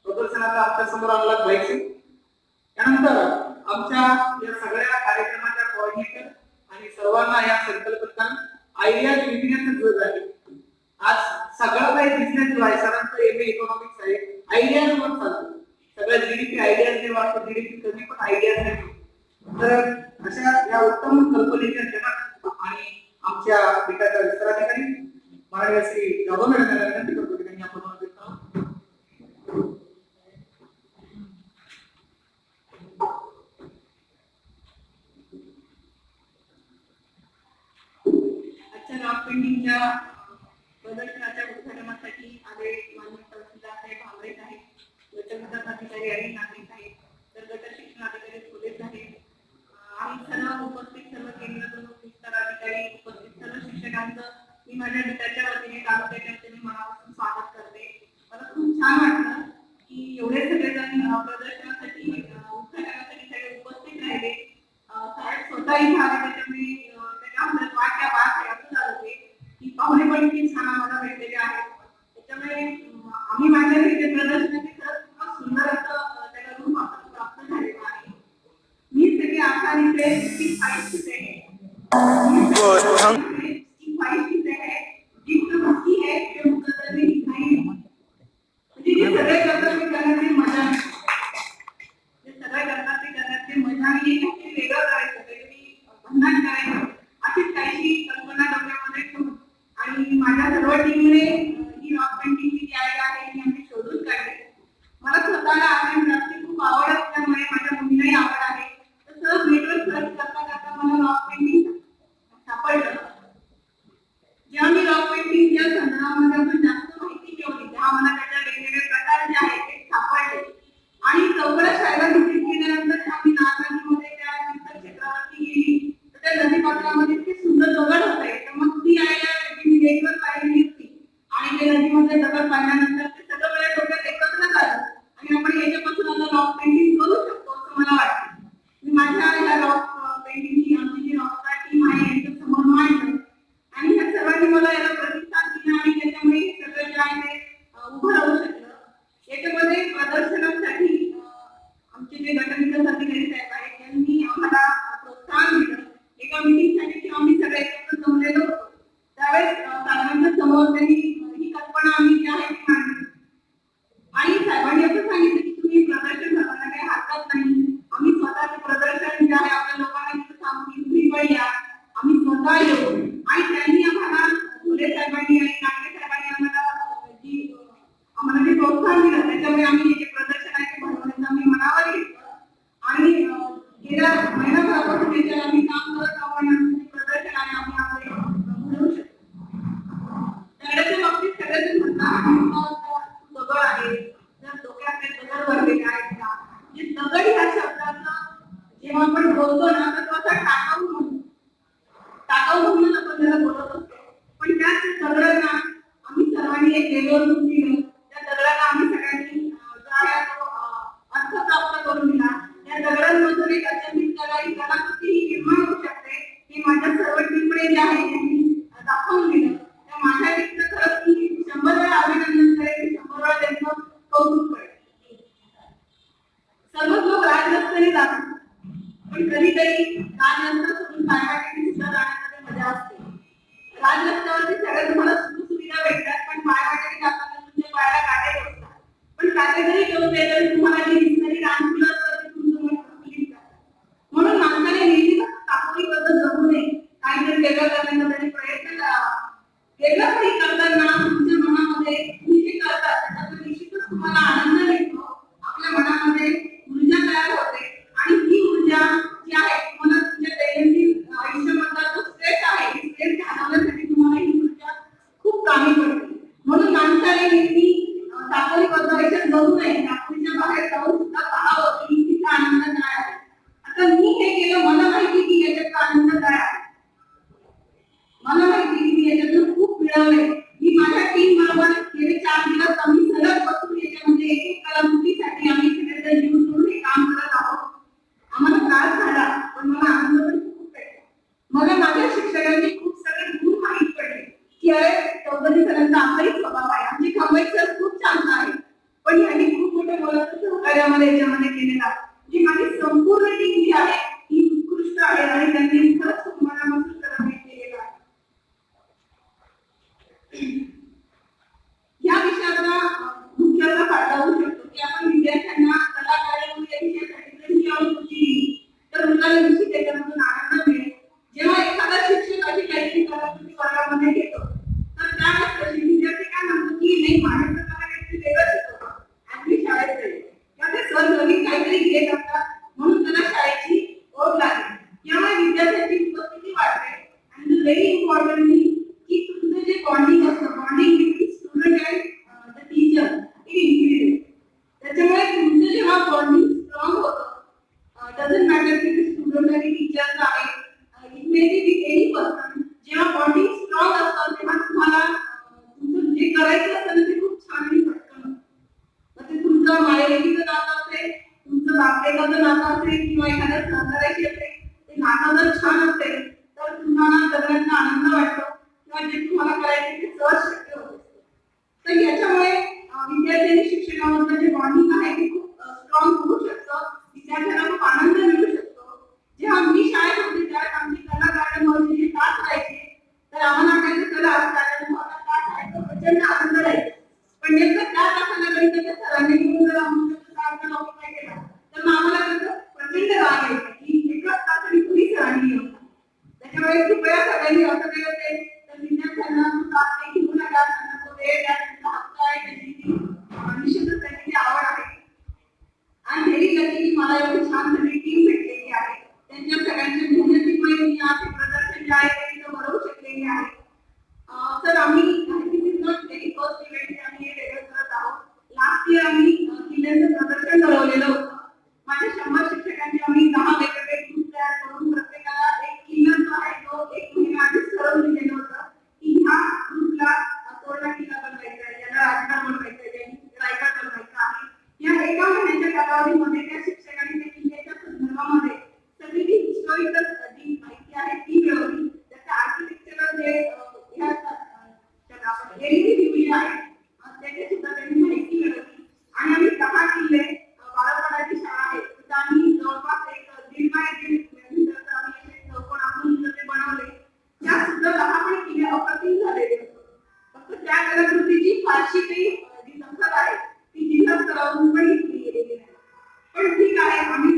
प्रदर्शनाचा आमच्या समोर आणला पाहिजे. त्यानंतर आमच्या या सगळ्या कार्यक्रमाच्या कोऑर्डिनेटर आणि सर्वांना या संकल्पना आयडिया विकण्याचं जग आहे. आज सगळं काही बिझनेस जो आहे, सरांचं एमए इकॉनॉमिक्स आहे, आयडियाजवर चालतो. सगळ्या जीडीपी आयडियाजने वाढतो, जीडीपी कमी पण आयडियाजने. तर अशा या उत्तम कल्पनेच्या जनक आणि आमच्या विकासाच्या विस्ताराधिकारी माननीय श्री जाधव मॅडम यांना विनंती करतो की त्यांनी आपण आजच्या रॉक पेंटिंगच्या प्रदर्शनाच्या उद्घाटनासाठी आले माननीय तहसीलदार साहेब भांबरे आहेत, गट विकास अधिकारी आणि नागरिक आहेत, तर गट शिक्षण अधिकारी पोलीस आहेत आणि सर्व उपस्थित सर्व केंद्र विस्तार अधिकारी, उपस्थित सर्व शिक्षकांचं मी माझ्या गटाच्या वतीने, तालुक्याच्या वतीने मनापासून स्वागत करते. मला खूप छान वाटलं की एवढे सगळेजण प्रदर्शनासाठी, उद्घाटनासाठी सगळे उपस्थित राहिले. साहेब स्वतः इथे आले, त्याच्यामुळे त्याच्यामध्ये वाक्या बात आहे असं झालं ते की पाहुणे पण खूप छान आम्हाला भेटलेले आहेत. त्याच्यामुळे आम्ही माझ्या इथे प्रदर्शनाचे खरंच खूप सुंदर असं त्याला रूप आपण प्राप्त झालेलं आहे. मी सगळे आशा इथे 65 सीटें हैं, 65 सीटें हैं, जितनी बस्ती है जो मुकद्दर में दिखाई म्हणजे हे सगळे कर्तव्य करण्याची मजा आहे. हे सगळे कर्तव्य करण्याची मजा आणि एक वेगळं करायचं, काहीतरी भन्नाट करायचं, अशीच काहीशी कल्पना डोक्यामध्ये ठेवून आणि माझ्या सर्व टीमने ही रॉक पेंटिंगची जी आयडिया आहे ती आम्ही शोधून काढली. मला स्वतःला आर्ट क्राफ्टची खूप आवड असल्यामुळे माझ्या मुलीलाही आवड आहे. तसं नेटवर सर्च करता करता मला रॉक पेंटिंग सापडलं. जेव्हा मी रॉक पेंटिंगच्या संदर्भामध्ये आपण जास्त माहिती मिळवली तेव्हा मला त्याच्या वेगवेगळे प्रकार जे आहेत ते सापडले आणि चौकड्या शाळेला व्हिजिट केल्यानंतर आम्ही नागनदीमध्ये त्या तीर्थक्षेत्रावरती गेली, तर त्या नदीपात्रामध्ये इतके सुंदर दगड होते. तर मग ती आयडिया मी नेटवर पाहिली होती आणि ते नदीमध्ये दगड पाहिल्यानंतर ते सगळं मला डोक्यात एकत्र झालं आणि आपण याच्यापासून आता रॉक पेंटिंग करू शकतो असं मला वाटतं. मी माझ्या या रॉक पेंटिंगची आमची जी रॉक टीम आहे यांच्या समोर मांडलं आणि ह्या सर्वांनी मला याला प्रतिसाद दिला आणि त्याच्यामुळे सगळं जे आहे ते उभं राहू शकलं. याच्यामध्ये प्रदर्शनासाठी आमचे जे गटविकास अधिकारी साहेब आहेत त्यांनी आम्हाला प्रोत्साहन दिलं. एका मीटिंगसाठी जेव्हा आम्ही सगळे एकत्र जमलेलो होतो त्यावेळेस साहेबांच्या समोर त्यांनी ही कल्पना आम्ही जी आहे ती मांडली आणि साहेबांनी असं सांगितलं की तुम्ही प्रदर्शन करताना काही हरकत नाही, आम्ही स्वतःचे प्रदर्शन जे आहे आपल्या लोकांना तिथं सांगू की तुम्ही पण या, आम्ही स्वतः येऊ. आणि त्यांनी आम्हाला फुले साहेबांनी आणि कांबळे साहेबांनी आम्हाला जे प्रोत्साहन दिलं त्याच्यामुळे आम्ही जे प्रदर्शन आहे ते भरवण्याचं आम्ही मनावर घेतलं आणि गेल्या महिनाभरापासून याच्यावर आम्ही काम करत आहोत आणि प्रदर्शन आहे आम्ही आपले भरवू शकतो. दगडाच्या बाबतीत सगळेजण म्हणतात दगड आहे, जर डोक्यात दगड भरलेले आहेत का, जे दगड ह्या शब्दाचं जेव्हा आपण बोलतो ना तर तो असा टाकाऊ म्हणून आपण त्याला बोलत असतो, पण त्याच दगडांना आम्ही सर्वांनी एक लेवलवरून दिलं. त्या दगडाला आम्ही सगळ्यांनी जो आहे तो अर्थ प्राप्त करून दिला. त्या त्या दगडांमधून एक अचंबित कलाही कलाकृती ही निर्माण होऊ शकते हे माझ्या सर्व टिपणे जे आहे त्यांनी दाखवून दिलं. तर माझ्या तिथं खरंच मी 100 वेळा अभिनंदन करेन, 100 वेळा त्यांचं कौतुक करेन. सर्वच लोक राजरस्त्याने जातात, पण कधीतरी राजरस्ता सोडून पायवाटेने सुद्धा जाण्यामध्ये मजा असते. राजरस्त्यावरती सगळ्या तुम्हाला सुखसुविधा भेटतात, पण पायवाटेने जाताना तुमच्या पायाला काटे टोचतात. पण काटे जरी टोचले तरी तुम्हाला जी दिसणारी रानफुलं असतात ती तुमचं मन प्रफुल्लित करतात. म्हणून माणसाने नेहमीच चाकोरी पद्धत जगू नये, काहीतरी वेगळं करण्याचा त्यांनी प्रयत्न करावा. वेगळं काही करताना तुमच्या मनामध्ये तुम्ही जे करतात त्याच्यातून निश्चितच तुम्हाला आनंद मिळतो. आपल्या मनामध्ये ऊर्जा तयार होते आणि ही ऊर्जा जी आहे तुम्हाला तुमच्या दैनंदिन आयुष्यामधला जो स्ट्रेस आहे स्ट्रेस घालवण्यासाठी तुम्हाला ही ऊर्जा खूप कामी पडते. म्हणून माणसाने नेहमी चाकोरीबद्ध आयुष्यात जगू नये, चाकोरीच्या बाहेर जाऊन सुद्धा पाहावं की तिचा आनंद काय आहे. आता मी हे केलं, मला माहिती की याच्यात आनंद काय आहे, मला माहिती की मी याच्यातून खूप मिळवले. मी माझ्या टीम बरोबर गेले 4 दिवस आम्ही सलग बसून याच्यामध्ये एक एक कलाकृतीसाठी आम्ही सगळेजण जीव तोडून हे काम करत आहोत. आम्हाला त्रास झाला पण मला आनंद पण खूप भेटला. मला माझ्या शिक्षकांनी खूप सगळे गुण माहीत पडले की अरे चौधरी सरांचा आपलाही स्वभाव आहे, आमची खंबई सर खूप शांत आहे, पण यांनी खूप मोठे मोलाचं सहकार्य आम्हाला याच्यामध्ये केलेलं आहे. जी माझी संपूर्ण टीम जी आहे ही उत्कृष्ट आहे आणि त्यांनी खरंच खूप मनापासून सहकार्य केलेलं आहे. या विषयाचा मुख्य असा फायदा होऊ शकतो की आपण विद्यार्थ्यांना कला कार्यामुळे या विषयासाठी जर ही आवृत्ती दिली तर मुलांना निश्चित त्याच्यामधून आनंद मिळेल. जेव्हा एखादा शिक्षक अशी काहीतरी कलाकृती वर्गामध्ये घेतो तर त्यावेळेस विद्यार्थी काय म्हणतो की नाही माझ्याकडे मला काहीतरी वेगळं शिकवतो आणि मी शाळेत जाईल, किंवा ते सर नवीन काहीतरी घेत असतात म्हणून त्याला शाळेची ओढ लागते. त्यामुळे विद्यार्थ्यांची उपस्थिती वाढते आणि व्हेरी इम्पॉर्टंटली की तुमचं जे बॉन्डिंग असतं, bonding between student and the teacher हे इन्क्रीज. त्याच्यामुळे तुमचं जेव्हा बॉन्डिंग स्ट्रॉंग होतं, डझंट मॅटर की स्टुडंट आणि टीचर आहे, it may be any person, जेव्हा बॉन्डिंग स्ट्रॉंग असतं तेव्हा तुम्हाला तुमचं जे करायचं असतं ते खूप छान आणि पटकन होतं. मग ते तुमचं मायलेकीचं नातं असेल, तुमचं बापलेकाचं नातं असेल किंवा एखाद्या सहकार्याशी असेल, ते नातं जर छान असेल तर तुम्हाला जगण्याचा आनंद वाटतो किंवा जे तुम्हाला करायचे ते सहज शक्य होत असते. तर याच्यामुळे विद्यार्थी शिक्षणामधलं जे बॉन्डिंग आहे ते खूप स्ट्रॉंग होऊ शकतं. विद्यार्थ्यांना खूप आनंद मिळू शकतो. जेव्हा मी शाळेत होते त्यावेळेस आमची कला कार्यामध्ये जे तास राहायचे तर आम्हाला वाटायचं कला कार्यामध्ये तास आहे तो प्रचंड आनंद राहायचा. पण नेमकं त्या तासाला गणिताच्या सरांनी म्हणून जर आमच्या नोकरी काय केला तर मग आम्हाला कसं प्रचंड राग यायचा की एकाच तासाने कुणी सरांनी येऊ. त्याच्यामुळे कृपया सगळ्यांनी असं काही असेल तर विद्यार्थ्यांना तास काही घेऊ नका, त्यांना तो वेळ द्या, त्यांचा हक्क आहे, त्यांची निश्चितच त्यांची आवड आहे. आणि हेही लकी की मला एवढी छान सगळी टीम भेटलेली आहे. त्यांच्या सगळ्यांच्या मेहनतीमुळे मी आज हे प्रदर्शन जे आहे ते इथं बनवू शकलेली आहे. तर आम्ही फर्स्ट इव्हेंट आम्ही हे वेगळं करत आहोत. लास्ट इयर आम्ही किल्ल्यांचं प्रदर्शन ठरवलेलं होतं. माझ्या 100 शिक्षकांनी आम्ही 10 वेगवेगळे ग्रुप तयार करून प्रत्येकाला एक किल्ला जो आहे तो 1 महिना आधीच ठरवून दिलेलं होतं की ह्या ग्रुपला तोरणा किल्ला बनवायचा आहे, याला राजगड बनवायचा आहे, रायगड बनवायचा आहे. या एका महिन्याच्या कालावधीमध्ये त्या शिक्षकांनी त्या किल्ल्याच्या संदर्भामध्ये सगळी जी हिस्टॉरिकल जी माहिती आहे ती मिळवली. त्याच्या आर्किटेक्चरल जे ह्या एरिया आहे त्याची सुद्धा त्यांनी माहिती मिळवली. आणि आम्ही 10 किल्ले, बारापाडाची शाळा आहे तिथं आम्ही जवळपास एक 1.5 बाय 1.5 मीटरचा आम्ही असे चौकोन आखून ते बनवले. त्या सुद्धा 10 पण किल्ले अप्रतिम झालेले होते. फक्त त्या कलाकृतीची फारशी काही जी दखल आहे ती जिल्हा स्तरावरून पण घेतली गेलेली नाही. पण ठीक आहे, आम्ही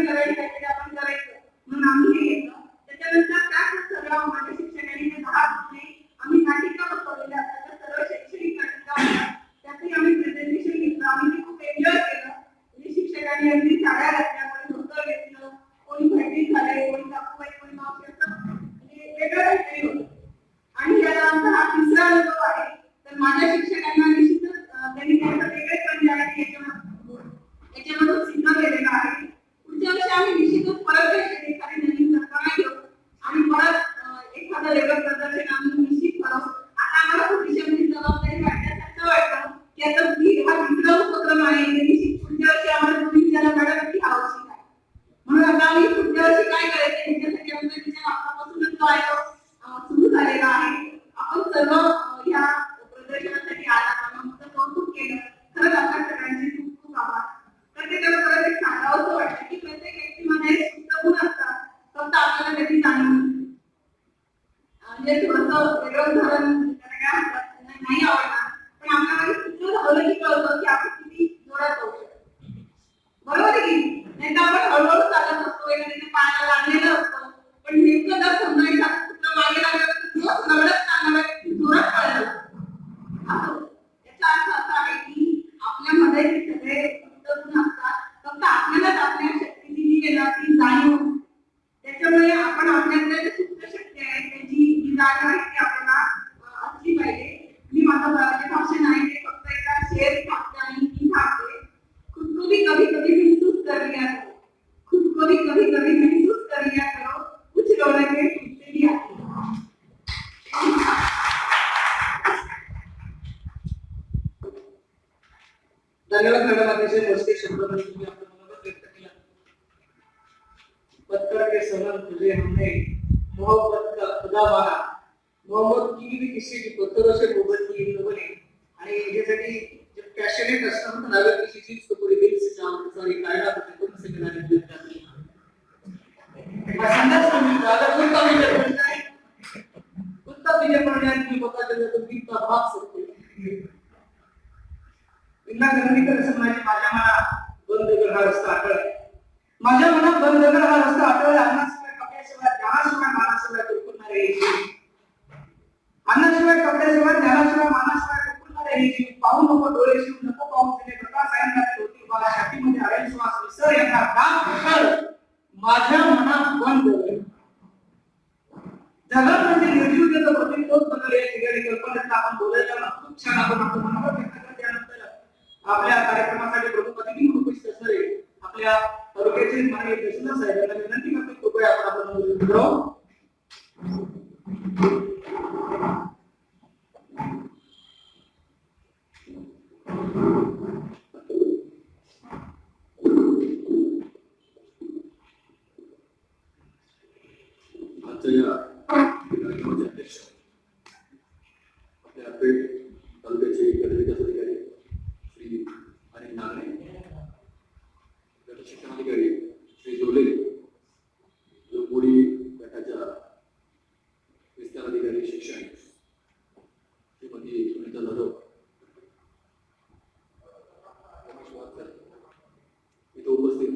लढाई काहीतरी आपण करायचं म्हणून आम्ही हे घेतलं. त्याच्यानंतर त्याच सगळ्या माझ्या शिक्षकांनी ते 10 गुन्हे आम्ही नाटिका बसवलेल्या असतात, त्या सर्व शैक्षणिक नाटिका होत्या, त्यातही आम्ही प्रेझेंटेशन घेतलं. आम्ही ते खूप एन्जॉय केलं. म्हणजे शिक्षकांनी अगदी साड्या घातल्या, कोणी धोतर घेतलं, कोणी भांडी झाले, कोणी काकूबाई, कोणी मावशी, असं म्हणजे वेगळं काहीतरी होतं. आणि याला आमचा हा 3रा अनुभव आहे. तर माझ्या शिक्षकांना निश्चितच त्यांनी त्यांचं वेगळेपण जे आहे याच्यामधून सिद्ध केलेलं आहे. पुढच्या वर्षी आम्ही निश्चितच परत एखादी नवीन कल्पना घेऊ आणि परत एखादं वेगळं प्रदर्शन आम्ही निश्चित करू. आता आम्हाला भविष्यामध्ये जबाबदारी वाटण्यासारखं वाटतं की आता हा 3रा उपक्रम आहे. निश्चित पुढच्या वर्षी आम्हाला तुम्ही त्याला मॅडम की आवश्यक पुढे काय करायचं ह्याच्यासाठी आपण तिच्या मागपासूनच जो आहे सुरू झालेला आहे. आपण सर्व ह्या प्रदर्शनासाठी आला मग कौतुक केलं. खरंच आपल्या सगळ्यांचे खूप खूप आभार. प्रत्येकाला परत एक सांगावं असं वाटतं की प्रत्येक व्यक्तीमध्ये सुप्त गुण असतात, फक्त आपल्याला त्याची जाणीव नसते. म्हणजे थोडंसं वेगळं उदाहरण काय म्हणतात नाही आवडणार, पण आपल्याला कुठलं धावलं की कळतं की आपण किती जोरात जाऊ शकतो. बरोबर आहे की नाही तर आपण हळूहळू चालत असतो, एखाद्याच्या पायाला लागलेलं असतं, पण नेमकं जर समजा एखादं कुठलं मागे लागलं तर जोरात नवडत चालणार जोरात पळायला असं. याचा अर्थ असा आहे की आपल्यामध्ये हे सगळे गुण असतात, फक्त आपल्यालाच आपल्या शक्तीची जी आहे ती जाणीव. त्याच्यामुळे आपण आपल्याकडे जे सुप्त शक्ती आहे त्याची जी जाणीव आहे ती आपल्याला असली पाहिजे. मी माझं जे भाषण आहे ते फक्त एका शेर टाकते आणि मी टाकते. खुद को भी कभी कभी महसूस कर लिया करो, खुद को भी कभी कभी महसूस कर लिया करो, कुछ रौनकें खुद से भी आती हैं. धन्यवाद मॅडम, अतिशय मोजके शब्दांमध्ये तुम्ही आपलं मनोगत व्यक्त केलं. पत्थर के सनम तुझे हमने मोहब्बत का खुदा माना, मोहब्बत की भी किसी की पत्थरों से मोहब्बत की इन लोगों ने. आणि याच्यासाठी जब पॅशनेट असतं ना अगर किसी चीज को पूरी दिल से चाहते सारी कायनात को तुमसे बनाने की जाती है. संदेश में मिलता है कुत्ता भी जब मिलता है, कुत्ता भी जब पड़ जाए तो पता चलता तो कितना भाग सकते हैं. इंदा गणनिकर समाजाची माझ्या मनात बंद कर हा रस्ता आठवला, माझ्या मनात बंद कर हा रस्ता आठवला. अन्नाशिवाय कपड्याशिवाय ज्ञानाशिवाय मानाशिवाय तुटणारे हे जीव, अन्नाशिवाय कपड्याशिवाय ज्ञानाशिवाय मानाशिवाय तुटणारे हे जीव. पाहू नको डोळे शिव नको पाहू तिने प्रकाश सायंकाळी होती बाळा छातीमध्ये हरेल श्वास विसर यांना काम कर माझ्या मनात बंद कर. जगात म्हणजे निर्जीवतेचं प्रतीक तोच बदल या ठिकाणी कल्पनेत आपण बोलायला खूप छान आपण आपलं मनोगत व्यक्त करत. त्यानंतर आपल्या कार्यक्रमासाठी प्रमुख अतिथी म्हणून उपस्थित असणारे आपल्या तालुक्याचे माननीय तहसीलदार साहेबांना विनंती करतो कृपया आपण आपलं मनोगत करावं. कार्यक्रमाचे अध्यक्ष आपल्या पेठ तालुक्याचे गटविकास अधिकारी श्री अनिल नागणे, गट शिक्षणाधिकारी श्री जोले, जोगोडी गटाच्या विस्तार अधिकारी शिक्षण श्रीमती सुनीता जाधव, रमेश वाघकर, इथं उपस्थित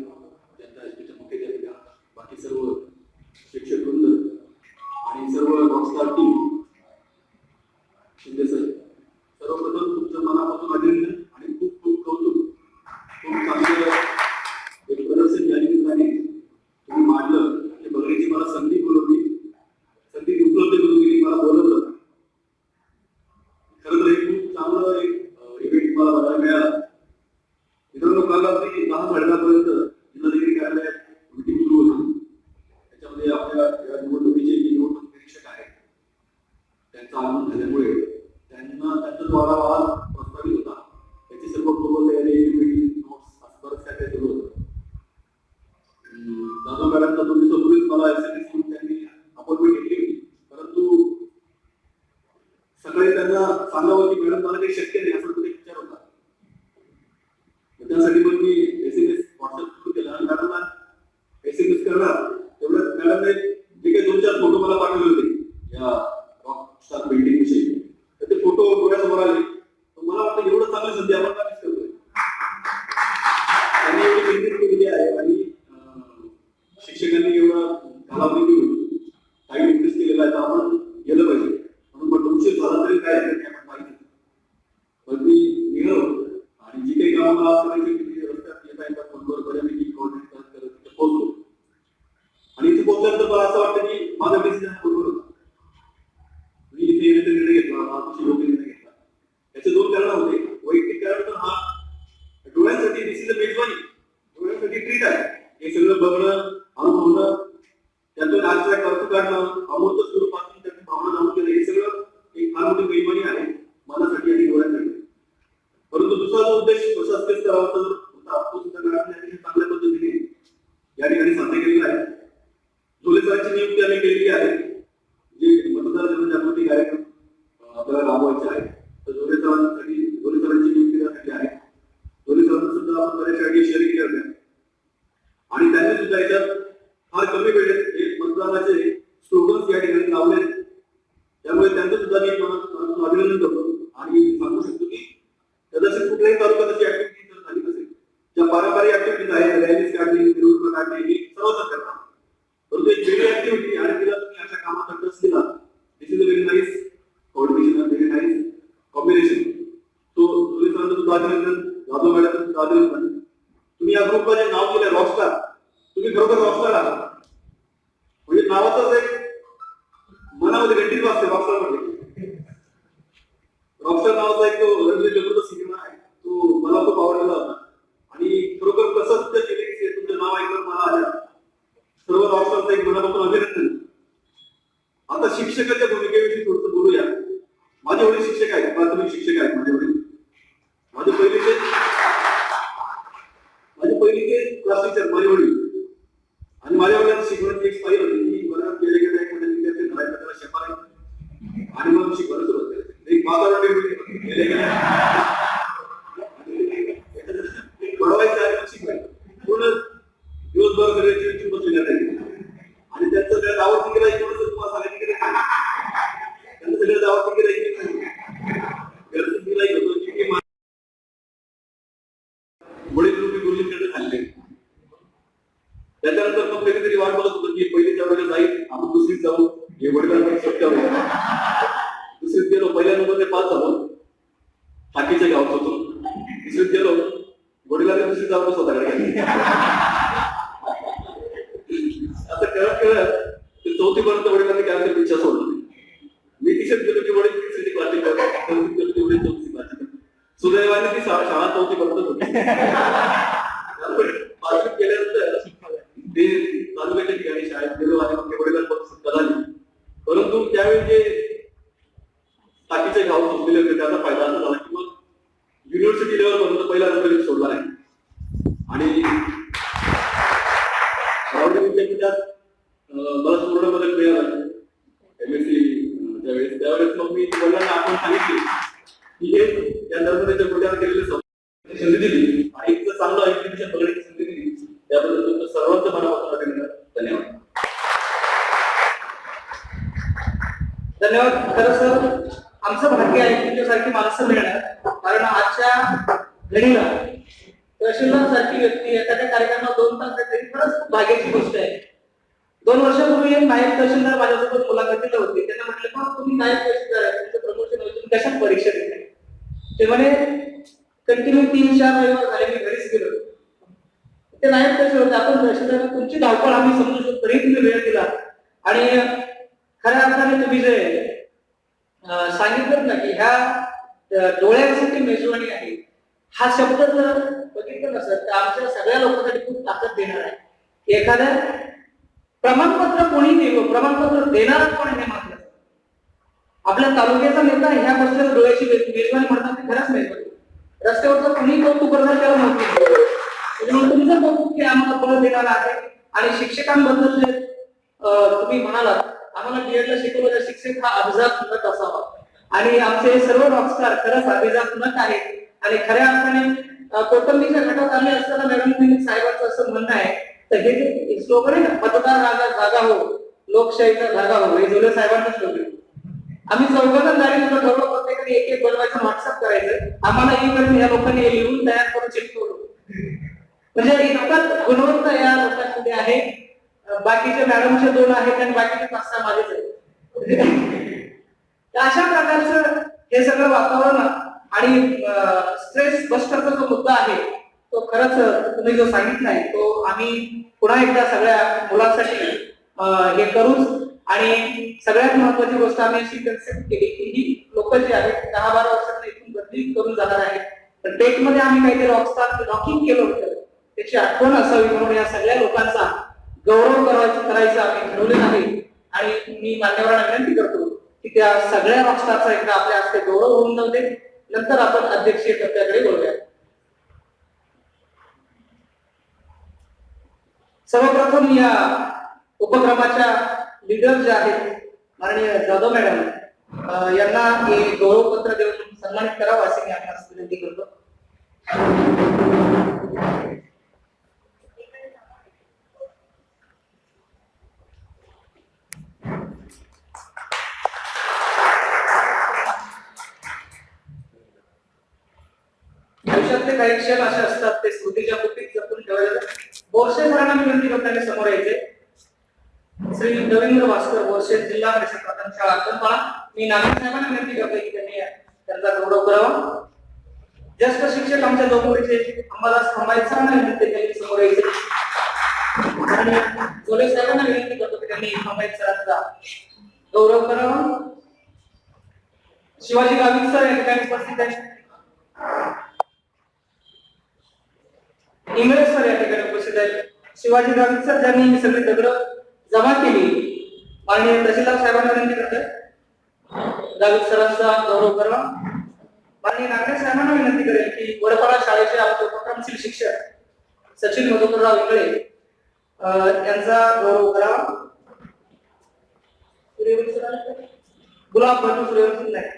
जनता एसटीच्या मुख्याध्यापिका, बाकी सर्व शिक्षक वृंद आणि सर्व रॉकस्टार टीम, शिंदे साहेब, सर्वप्रथम तुमचं मनापासून अभिनंदन आणि खूप खूप कौतुक. खूप चांगलं एक प्रदर्शन या निमित्ताने तुम्ही मांडलं. हे बघण्याची मला संधी उपलब्ध करून दिली, मला बोलवलं. खरं तर हे खूप चांगलं एक इव्हेंट मला बघायला मिळाला. मित्रांनो, काल रात्री 10:30 पर्यंत जिल्हाधिकारी कार्यालयात मीटिंग सुरू होती. त्याच्यामध्ये आपल्या या निवडणुकीचे जे निवडणूक निरीक्षक आहेत त्यांचा आगमन झाल्यामुळे त्यांचा जो अहवाल प्रस्तावित होता त्याची सर्व पूर्व तयारी, मीटिंग नोट्स असं बरंच काय सुरू होतं. जाधव मॅडमचा 2 दिवसापूर्वीच मला SMS करून त्यांनी अपॉइंटमेंट घेतली होती, परंतु सकाळी त्यांना सांगावं की मॅडम मला काही शक्य नाही असं तुझा विचार होता. त्यासाठी पण मी SMS व्हॉट्सअप सुरू केला आणि मॅडमला SMS करणार तेवढ्यात मॅडमने जे काही 2-4 फोटो मला पाठवले होते या रॉकस्टार बिल्डिंग विषयी, तर ते फोटो डोळ्यासमोर आले. मला वाटतं एवढं चांगली संधी आपण का मिस करतोय. त्यांनी एवढी मेहनत केलेली आहे आणि शिक्षकांनी एवढा कालावधी देऊन टाइम इन्व्हेस्ट केलेला आहे, तर आपण गेलं पाहिजे. म्हणून पण उशीर झाला तरी काय आपण पाहिजे. पण मी निघालो आणि जी काही कामं मला करायची होती रस्त्यात येता येतात फोनवर बऱ्यापैकी कोऑर्डिनेट करत तिथे पोहोचलो. आणि इथे पोहोचल्यानंतर मला असं वाटतं की माझा डिसिजन बरोबर होता. मी इथे येण्याचा निर्णय घेतला, महापुरुष योग्य निर्णय घेतला. याचे 2 कारण होते. वैयक्तिक कारण तर हा डोळ्यांसाठी डिसिजन मेजवानी, डोळ्यांसाठी ट्रीट आहे. हे सगळं बघणं, अनुभवणं, त्यातून आजचा अर्थ काढणं, अमूर्त स्वरूपातून त्यातून भावना जाणून घेणं, हे सगळं एक फार मोठी मेजवानी आहे मनासाठी आणि डोळ्यांसाठी. परंतु दुसरा जो उद्देश प्रशासकीय स्तरावरचा जर होता तो सुद्धा मॅडमने अतिशय चांगल्या पद्धतीने या ठिकाणी साध्य केलेला आहे. कमी वेळेत हे मतदानाचे स्लोगन्स या ठिकाणी लावले, त्यामुळे त्यांचं सुद्धा मी मनापासून अभिनंदन करतो आणि सांगू शकतो की कदाचित कुठल्याही तालुक्यात अशी ऍक्टिव्हिटी जर झाली नसेल, ज्या पारंपरिक ऍक्टिव्हिटीज आहेत, रॅलीज काढणे, मिरवणूक काढणे, ही सर्वच करतात, परंतु एक वेगळी ऍक्टिव्हिटी आणि तिला तुम्ही अशा कामात इंटरेस्ट दिला, this is a very nice coordination, very nice combination. तो सुनील सरांचं सुद्धा अभिनंदन, जाधव मॅडमचं सुद्धा अभिनंदन. तुम्ही या ग्रुपला जे नाव दिलं रॉकस्टार, तुम्ही खरोखर रॉकस्टार आहात. म्हणजे नावाचाच एक मनामध्ये घंटीच वाजते रॉकस्टार मध्ये. रॉकस्टार नावाचा एक तो रणवीर कपूरचा सिनेमा आहे, तो मला खूप आवडलेला होता आणि खरोखर तसंच त्या फिलिंग्स तुमचं नाव ऐकलं मला आल्या. सर्व रॉकस्टारचं एक मनापासून अभिनंदन. आता शिक्षकाच्या भूमिकेविषयी थोडंसं बोलूया. माझे वडील शिक्षक आहेत, प्राथमिक शिक्षक आहेत माझे वडील. माझे पहिलीचे क्लास टीचर माझे वडील. आणि माझ्या वडिलांना शिकवण्याची एक स्टाईल होती की वर्गात गेले गेले एखाद्या विद्यार्थी धरायचा, त्याला शेपारायचं आणि मग शिकवायला सुरुवात करायची. एक वातावरण गेले गेले पडवायचं आणि मग शिकवायचं. पूर्ण दिवसभर सगळे चिडचिड बसलेल्या आणि त्यांचं सगळ्यात आवडती केला इकडे तुम्हाला सांगायची की त्यांचं सगळ्यात आवडती केला घरचं दिलाय होतो की वडील रूपी गुरुजींकडे खाल्ले. त्याच्यानंतर मग कधीतरी वाट बघत होतो की पहिलीच्या वेळेला जाईल, आपण दुसरीत जाऊ, हे वडिलांकडे शक्य होईल. दुसरीत गेलो, पहिल्या नंबरने पास झालो, टाकीच्या गावात होतो. दुसरीत गेलो, वडिलांनी दुसरीत जाऊन स्वतःकडे आता कळत कळत ते चौथीपर्यंत वडिलांनी काय असेल इच्छा सोडली. मी तिच्यात गेलो की वडील तिसरी क्लासची करतात, गेलो की वडील चौथी क्लासची. सुदैवाने ती शाळा चौथीपर्यंत होती. पाचवीत गेल्यानंतर ते तालुक्याच्या ठिकाणी शाळेत गेलो आणि मग वडिलांपासून सुटका झाली. परंतु त्यावेळी जे टाकीचे गाव सोडलेले होते त्याचा फायदा असा झाला की मग युनिव्हर्सिटी लेवलपर्यंत पहिला नंबर सोडला नाही. आणि विद्यापीठात मला सुवर्ण पदक मिळालं MSc त्यावेळेस मग मी वडिलांना आपण सांगितले की हे या नर्मदेच्या गोट्यावर केलेले संधी दिली आणि इतकं चांगलं एज्युकेशन बघण्याची संधी दिली, त्याबद्दल तुमचं सर्वांचं मनापासून अभिनंदन. धन्यवाद. धन्यवाद. खरं सर आमचं भाग्य आहे तुमच्यासारखी माणसं मिळणार, कारण आजच्या घडीला तहसीलदार सारखी व्यक्ती एखाद्या कार्यक्रमात 2 तास तरी खरंच खूप भाग्याची गोष्ट आहे. 2 वर्षापूर्वी एक नायब तहसीलदार माझ्यासोबत मुलाखतीला होते. त्यांना म्हटलं मग तुम्ही नायब तहसीलदार आहे, तुमचं प्रमोशन होईल, तुम्ही कशात परीक्षा देताय? ते म्हणे कंटिन्यू 3-4 रविवार झाले मी घरीच गेलो. ते नायब तहसीलदार होते. आपण तहसीलदार तुमची धावपळ आम्ही समजू शकतो, तरी तुम्ही वेळ दिला आणि खऱ्या अर्थाने तुम्ही जे सांगितलं ना की ह्या डोळ्यांसाठी मेजवानी आहे, हा शब्द जर बघितलं नसत तर आमच्या सगळ्या लोकांसाठी खूप ताकद देणार आहे. एखाद्या प्रमाणपत्र कोणी देतो, प्रमाणपत्र देणारा कोण हे महत्वाचं. आपल्या तालुक्याचा नेता ह्या बसलेल्या डोळ्याची मेजवानी म्हणतात ते खरंच मेजवानी. रस्त्यावरचा कोणी कौतुक करणार त्याला नव्हतं. तुमचं कौतुक की आम्हाला बळ देणार आहे. आणि शिक्षकांबद्दल जे तुम्ही म्हणालात, आम्हाला बीएडला शिकवलं तर शिक्षक हा अभिजात नट असावा आणि आमचे हे सर्व रॉकस्टार खरंच अभिजात नट आहेत. आणि खऱ्या अर्थाने कौटुंबीच्या गटात आम्ही असताना मॅडम साहेबांचं असं म्हणणं आहे तर हे जे स्लोगन आहे ना, मतदार जागा हो, लोकशाहीचा जागा हो, हे जोले साहेबांचं स्लोगन. आम्ही चौघजण गाडी सुद्धा ठरवलं, प्रत्येकाने एक बनवायचं, व्हॉट्सअप करायचं. आम्हाला ई-मेल या लोकांनी हे लिहून तयार करून चिटकवलं. म्हणजे इतकं गुणवत्ता या लोकांमध्ये आहे. बाकीच्या मॅडमचे 2 आहेत आणि बाकीचे 5-6 माझेच आहेत. अशा प्रकारचं हे सगळं वातावरण आणि स्ट्रेस बस्टरचा जो मुद्दा आहे तो खरंच तुम्ही जो सांगितला आहे तो आम्ही पुन्हा एकदा सगळ्या मुलांसाठी हे करूच. आणि सगळ्यात महत्वाची गोष्ट आम्ही अशी कन्सेप्ट केली की ही लोक जी आहेत 10-12 वर्षांना इथून बदली करून जाणार आहेत. तर टेक मध्ये आम्ही काहीतरी रॉकस्टार लॉकिंग केलं होतं, त्याची आठवण असावी म्हणून या सगळ्या लोकांचा गौरव करायचं आम्ही ठरवलेलं आहे. आणि मी मान्यवरांना विनंती करतो की त्या सगळ्या रॉकस्टारचा एकदा आपल्या हस्ते गौरव होऊन जाऊ दे, नंतर आपण अध्यक्षीय टप्प्याकडे बोलूया. सर्वप्रथम या उपक्रमाच्या लीडर जे आहेत माननीय जाधव मॅडम यांना हे गौरवपत्र देऊन सन्मानित करावं असे मी आपणास विनंती करतो. काही क्षण असे असतात ते स्मृतीच्या कुपीत जपून ठेवायचे. बोरसे सरांना मी विनंती करतो त्यांनी समोर यायचे. श्री रवींद्र भास्कर बोरसे, जिल्हा परिषद प्राथमिक शाळा अंकणपाडा. मी नागरिक साहेबांना विनंती करतो की त्यांनी त्यांचा गौरव करावा. ज्येष्ठ शिक्षक आमच्या दोघोरीचे अंबादास खंबाई सरांना विनंती त्यांनी समोर यायचे. आणि जोले साहेबांना विनंती करतो की त्यांनी खंबाई सरांचा गौरव करावा. शिवाजी गावित सर या ठिकाणी उपस्थित आहेत. इंग्रज सर या ठिकाणी उपस्थित आहेत. शिवाजी गावित सर ज्यांनी ही सगळी दगडं जमा केली, माननीय तहसीलदार साहेबांना विनंती करतोय गावित सरांचा गौरव करावा. माननीय नागरिक साहेबांना विनंती करेल की वडपाडा शाळेचे आमचे उपक्रमशील शिक्षक सचिन मधुकरराव इंगळे यांचा गौरव करावा. गुलाब बंधू सूर्यवंशी नाही.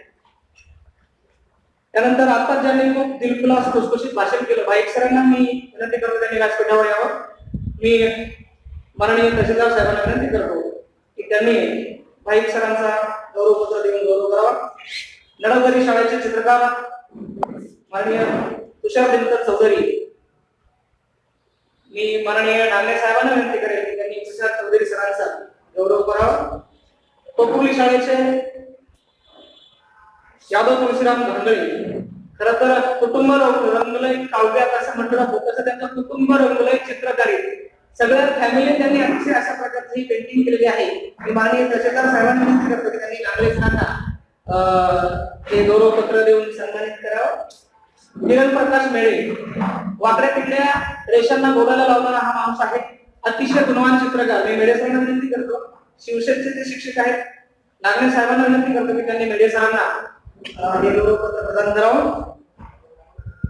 त्यानंतर आता ज्यांनी खूप दिलखुलास खुसखुशीत भाषण केलं, भाईक सरांना मी विनंती करतो त्यांनी व्यासपीठावर यावं. मी माननीय तहसीलदार साहेबांना विनंती करतो की त्यांनी भाईक सरांचा गौरवपत्र देऊन गौरव करावा. नडगरी शाळेचे चित्रकार माननीय तुषार दिनकर चौधरी, मी माननीय नागरे साहेबांना विनंती करेन की त्यांनी तुषार चौधरी सरांचा गौरव करावा. कोकुली शाळेचे यादव तुळशीराम घांगळे, खर तर कुटुंब रंगलय काव्यात असं म्हटलं होतं तसं त्यांचं कुटुंब रंगलय चित्रकारी, सगळ्या फॅमिली त्यांनी अतिशय अशा प्रकारची ही पेंटिंग केलेली आहे. मी माननीय तहसीलदार साहेबांना विनंती करतो की त्यांनी नागरे सरांना हे गौरवपत्र देऊन सन्मानित करावं. किरण प्रकाश मेळे, वाकड्या तिकड्या रेषांना बोलायला लावणारा हा माणूस आहे, अतिशय गुणवान चित्रकार. मी मेळे सरांना विनंती करतो, शिवसेनेचे ते शिक्षक आहेत, नागरे साहेबांना विनंती करतो की त्यांनी मेळे सरांना हे गौरवपत्र प्रदान करावं.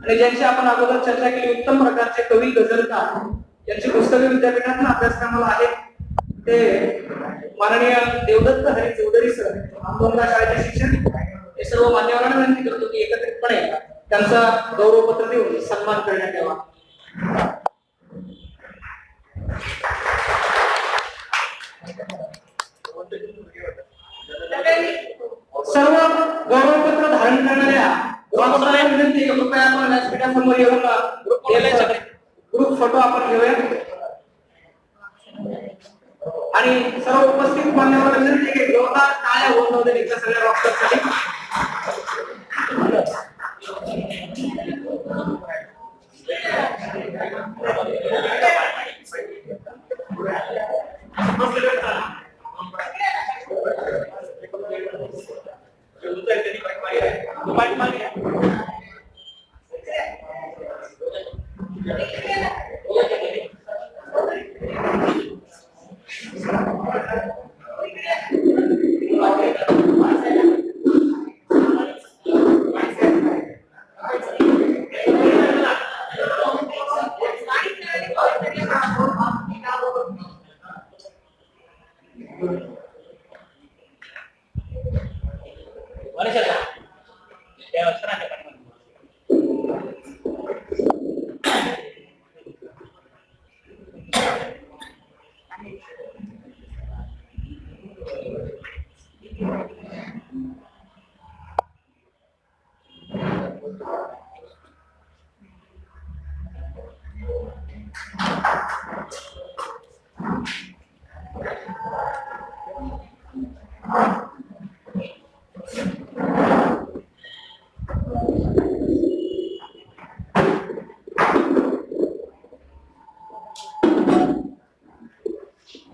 आणि ज्यांची आपण अगोदर चर्चा केली, उत्तम प्रकारचे कवी गझलकार, यांची पुस्तके विद्यापीठातून अभ्यासक्रमाला आहेत, ते माननीय देवदत्त हरी चौधरी सर, आंबोंगा शाळेचे शिक्षक. हे सर्व मान्यवरांना विनंती करतो की एकत्रितपणे त्यांचा गौरवपत्र देऊन सन्मान करण्यात यावा. सर्व गौरवपत्र धारण करणाऱ्या ग्रामस्थांना विनंती आहे कृपया आपण व्यासपीठासमोर येऊन ग्रुप फोटो आपण घेऊया. आणि सर्व उपस्थित मान्यवरांना विनंती आहे की जोरदार टाळ्या होऊन दे इथल्या सगळ्या डॉक्टरसाठी.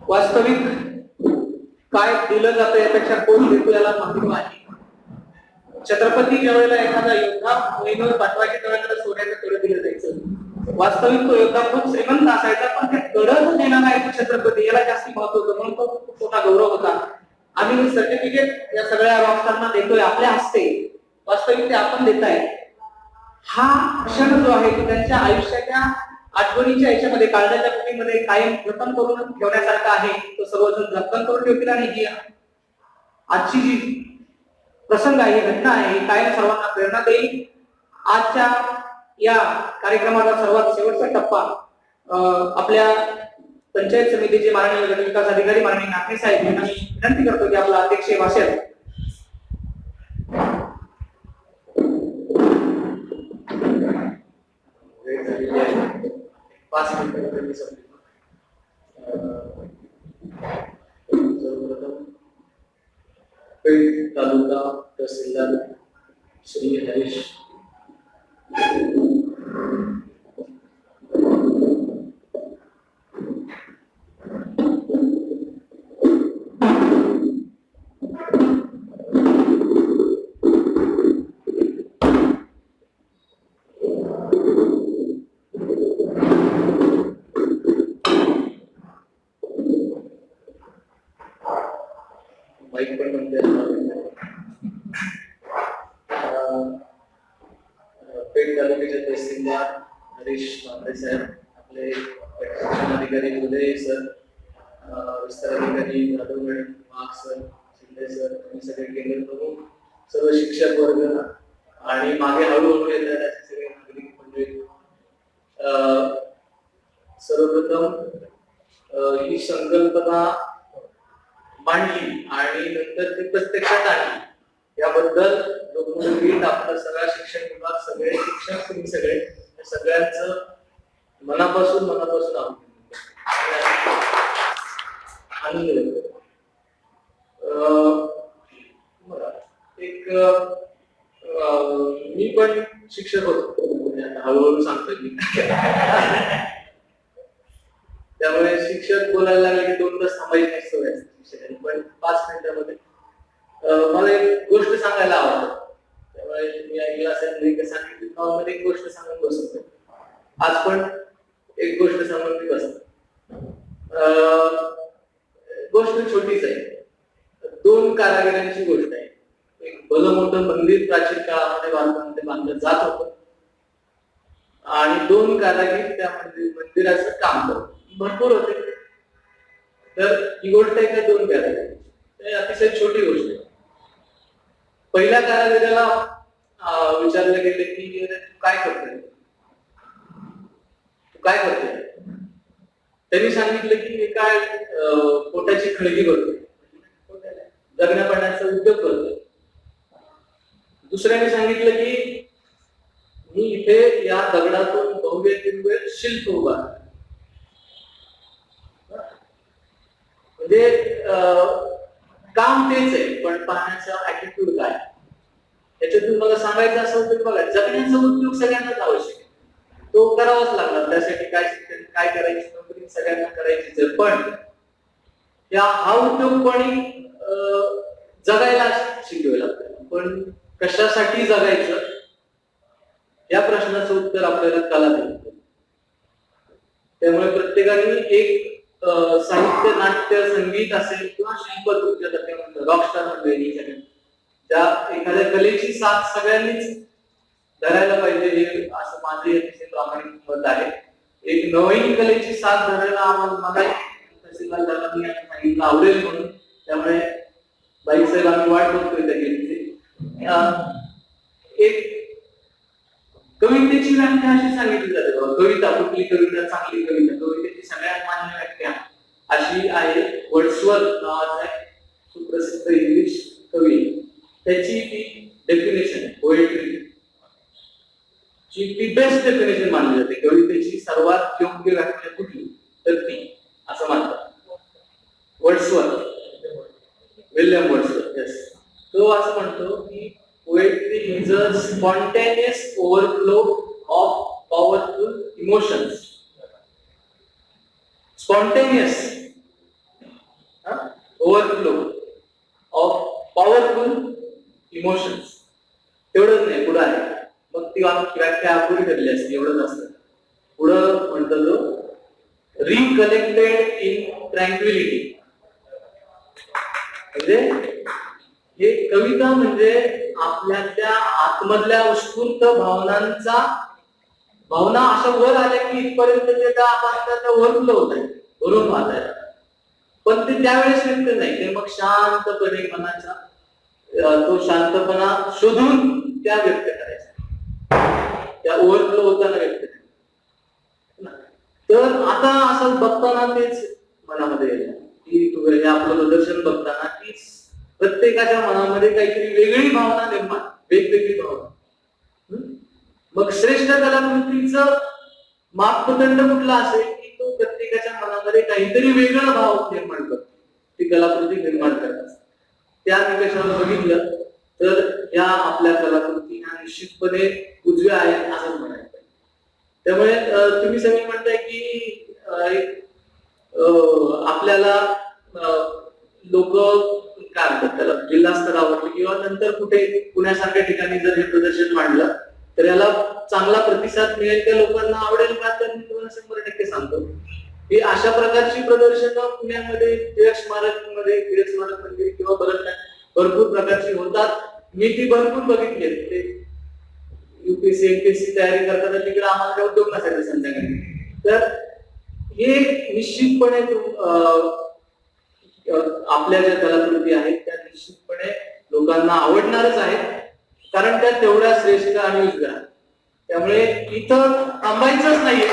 वास्तविक काय दिलं जातं यापेक्षा कोण देतो याला महत्व आहे. छत्रपती ज्या वेळेला एखादा योद्धा मोहिमेवर पाठवायच्या त्यावेळेला सोन्याचं कड दिलं जायचं. वास्तविक तो योद्धा खूप श्रीमंत असायचा, पण ते कडच देणारा आहे तो छत्रपती, याला जास्त महत्व होतं, म्हणून तो खूप मोठा गौरव होता. आम्ही सर्टिफिकेट या सगळ्या रॉकस्टारना देतोय आपल्या हस्ते, वास्तविक ते आपण देताय. हा क्षण जो आहे तो त्यांच्या आयुष्याच्या आठवणीच्या याच्यामध्ये काळजाच्या कुटीमध्ये कायम जतन करून ठेवण्यासारखा आहे. तो सर्वजण जतन करून ठेवतील आणि ही आजची जी प्रसंग आहे, घटना आहे, ही कायम सर्वांना प्रेरणा देईल. आजच्या या कार्यक्रमाचा सर्वात शेवटचा टप्पा आपल्या पंचायत समितीचे माननीय गट विकास अधिकारी माननीय नागरे साहेब यांना मी विनंती करतो की आपला अध्यक्षीय भाषण 5 मिनिटांमध्ये मी संपतो. सर्वप्रथम पेठ तालुका तहसीलदार श्री हरीश माईक पण म्हणते पेठ तालुक्याचे तहसीलदार हरीश मांढरे साहेब, आपले शिक्षण अधिकारी उदय सर, विस्तार अधिकारी जाधवगड वाघ सर, शिंदे सर, तुम्ही सगळे केंद्र प्रमुख, सर्व शिक्षक वर्ग आणि मागे हळूहळू येतात असे सगळे नागरिक मंडळी. सर्वप्रथम ही संकल्पना मांडली आणि नंतर ती प्रत्यक्षात आणली याबद्दल लोकमत आपला सगळा शिक्षण विभाग, सगळे शिक्षक, तुम्ही सगळे सगळ्यांचं मनापासून आनंद व्यक्त. एक मी पण शिक्षक होतो, हळूहळू सांगतोय मी. त्यामुळे शिक्षक बोलायला लागले की 2 तास थांबायची सवय असते शिक्षकांनी, पण 5 मिनिटांमध्ये मला एक गोष्ट सांगायला आवडतं. त्यामुळे मी ऐकलं असेल सांगितली एक गोष्ट सांगून बसतो. आज पण एक गोष्ट सांगून मी बसतो. गोष्ट छोटीच आहे. 2 कारागिरांची गोष्ट आहे. एक भलं मोठं मंदिर प्राचीन काळामध्ये भारतामध्ये बांधलं जात होतं आणि 2 कारागीर त्या मंदिराचं काम करत भरपूर होते. तर ही गोष्ट आहे का 2 कारागीर, अतिशय छोटी गोष्ट आहे. पहिल्या कारागिराला विचारलं गेले की तू काय करते. त्यांनी सांगितलं की मी काय पोटाची खळगी करतोय, जगण्या पाण्याचा उद्योग करतोय. दुसऱ्याने सांगितलं की मी इथे या दगडातून भव्य दिव्य शिल्प उभारतो. म्हणजे काम तेच आहे, पण पाहण्याचा ऍटिट्यूड काय याच्यातून मला सांगायचं असं तर बघा, जगण्याचा उद्योग सगळ्यांनाच आवश्यक आहे, तो करावाच लागणार. त्यासाठी काय करायची नोकरी सगळ्यांना करायची, पण हा उद्योग पण जगायला शिकवायला लागतं. पण कशासाठी जगायचं या प्रश्नाचं उत्तर आपल्याला कला देतं. त्यामुळे प्रत्येकाने एक साहित्य, नाट्य, संगीत असेल किंवा शिल्प, रॉकस्टार म्हणजे त्या एखाद्या कलेची साथ सगळ्यांनीच धरायला पाहिजे, हे असं माझे अतिशय प्रामाणिक मत आहे. एक नवीन कलेची साथ धरायला मला सांगितलं आवडेल म्हणून. त्यामुळे बाईसाहेब आम्ही वाट बघतोय त्या गेलीची. एक कवितेची व्याख्या अशी सांगितली जाते, कविता कुठली कविता चांगली कविता, कवितेची सगळ्यात मान्य व्याख्या अशी आहे. वर्ड्सवर्थ नावाचा सुप्रसिद्ध इंग्लिश कवी, त्याची ती डेफिनेशन आहे पोएट्री ची बेस्ट डेफिनेशन मानली जाते. कवितेची सर्वात योग्य व्याख्या कुठली तर ती असं मानतात वर्ड्सवर्थ, विल्यम वर्ड्सवर्थ. येस, तो असं म्हणतो की poetry is a spontaneous overflow of powerful emotions. Spontaneous overflow of powerful emotions. तेवढंच नाही, पुढं आहे. मग ती व्याख्या अपुरी ठरली असते, एवढंच असतं. पुढं म्हणतो तो रिकलेक्टेड इन ट्रँक्विलिटी. म्हणजे हे कविता म्हणजे आपल्या आतमधल्या उत्स्फूर्त भावना अशा वर आल्या की इथपर्यंत ते ओव्हरफ्लो होत आहे, भरून वाहत आहे. पण ते त्यावेळेस व्यक्त नाही, ते मग शांतपणे मनाचा तो शांतपणा शोधून त्या व्यक्त करायचा, त्या ओव्हरफ्लो होताना व्यक्त करायचा. तर आता असं बघताना तेच मनामध्ये येईल की आपलं प्रदर्शन बघताना की प्रत्येकाच्या मनामध्ये काहीतरी वेगळी भावना निर्माण, वेगवेगळी भावना. मग श्रेष्ठ कलाकृतीचं मापदंड कुठला असेल की तो प्रत्येकाच्या मनामध्ये काहीतरी वेगळा भाव निर्माण करतो, ती कलाकृती निर्माण करतात. त्या निकषावर बघितलं तर ह्या आपल्या कलाकृती ह्या निश्चितपणे उजव्या आहेत असंच म्हणायचं. त्यामुळे तुम्ही सगळे म्हणताय की आपल्याला लोक काय म्हणतात त्याला जिल्हा स्तरावर किंवा नंतर कुठे पुण्यासारख्या ठिकाणी जर हे प्रदर्शन मांडलं तर याला चांगला प्रतिसाद मिळेल, त्या लोकांना आवडेल का, तर मी तुम्हाला 100% सांगतो की अशा प्रकारची प्रदर्शनं पुण्यामध्ये टिळक स्मारक मंदिर किंवा भरपूर प्रकारची होतात. मी ती भरपूर बघितली. ते युपीएससी एमपीएससी तयारी करताना तिकडे आम्हाला उद्योग नसायचे संध्याकाळी. तर हे निश्चितपणे आपल्या ज्या कलाकृती आहेत त्या निश्चितपणे लोकांना आवडणारच आहेत, कारण त्या तेवढ्या श्रेष्ठ आणि उजव्या. त्यामुळे इथं थांबायचंच नाहीये,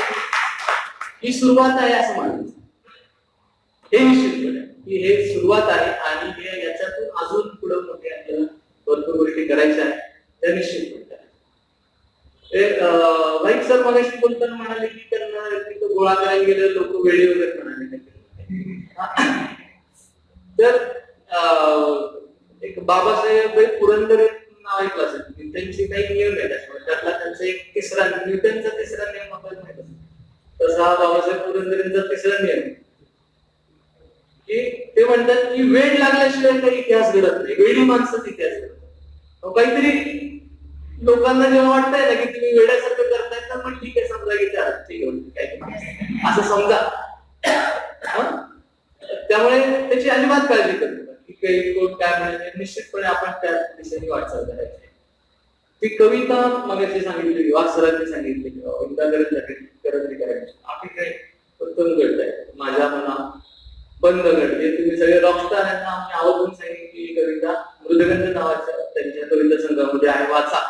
ही सुरुवात आहे असं म्हणायचं. हे निश्चितपणे की हे सुरुवात आहे आणि हे याच्यातून अजून पुढे मोठे आपल्याला भरपूर गोष्टी करायच्या आहेत, त्या निश्चितपणे. वाईट सर मगाशी बोलताना म्हणाले की त्यांना तिथं गोळा करायला गेले लोक वेळी वगैरे म्हणाले. तर एक बाबासाहेब पुरंदरे नाव ऐकलं असेल, त्यांचे काही नियम आहेत त्यातला त्यांचा एक न्यूटनचा तिसरा नियम आपल्याला माहित असेल, तसा बाबासाहेब पुरंदरेंचा तिसरा नियम की ते म्हणतात की वेळ लागल्याशिवाय काही इतिहास घडत नाही, वेळी माणसंच इतिहास घडत. काहीतरी लोकांना जेव्हा वाटतंय ना की तुम्ही वेड्यासारखं करताय तर मग ठीक आहे, समजा की ठीक आहे असं समजा. त्यामुळे त्याची अजिबात काळजी करू नका की काही कोण काय म्हणाले, निश्चितपणे आपण त्या दिशेने वाटचाल करायची. ती कविता मगाशी सांगितली, वाकसरांनी सांगितली, एकदा गरज करायची. आपली काही उत्तम गट आहे, माझ्या मना बंद गट, हे तुम्ही सगळे रॉकस्टार यांना आम्ही आवर्जून सांगितली कविता मृदगंध नावाच्या त्यांच्या कविता संघामध्ये आहे, वाचा.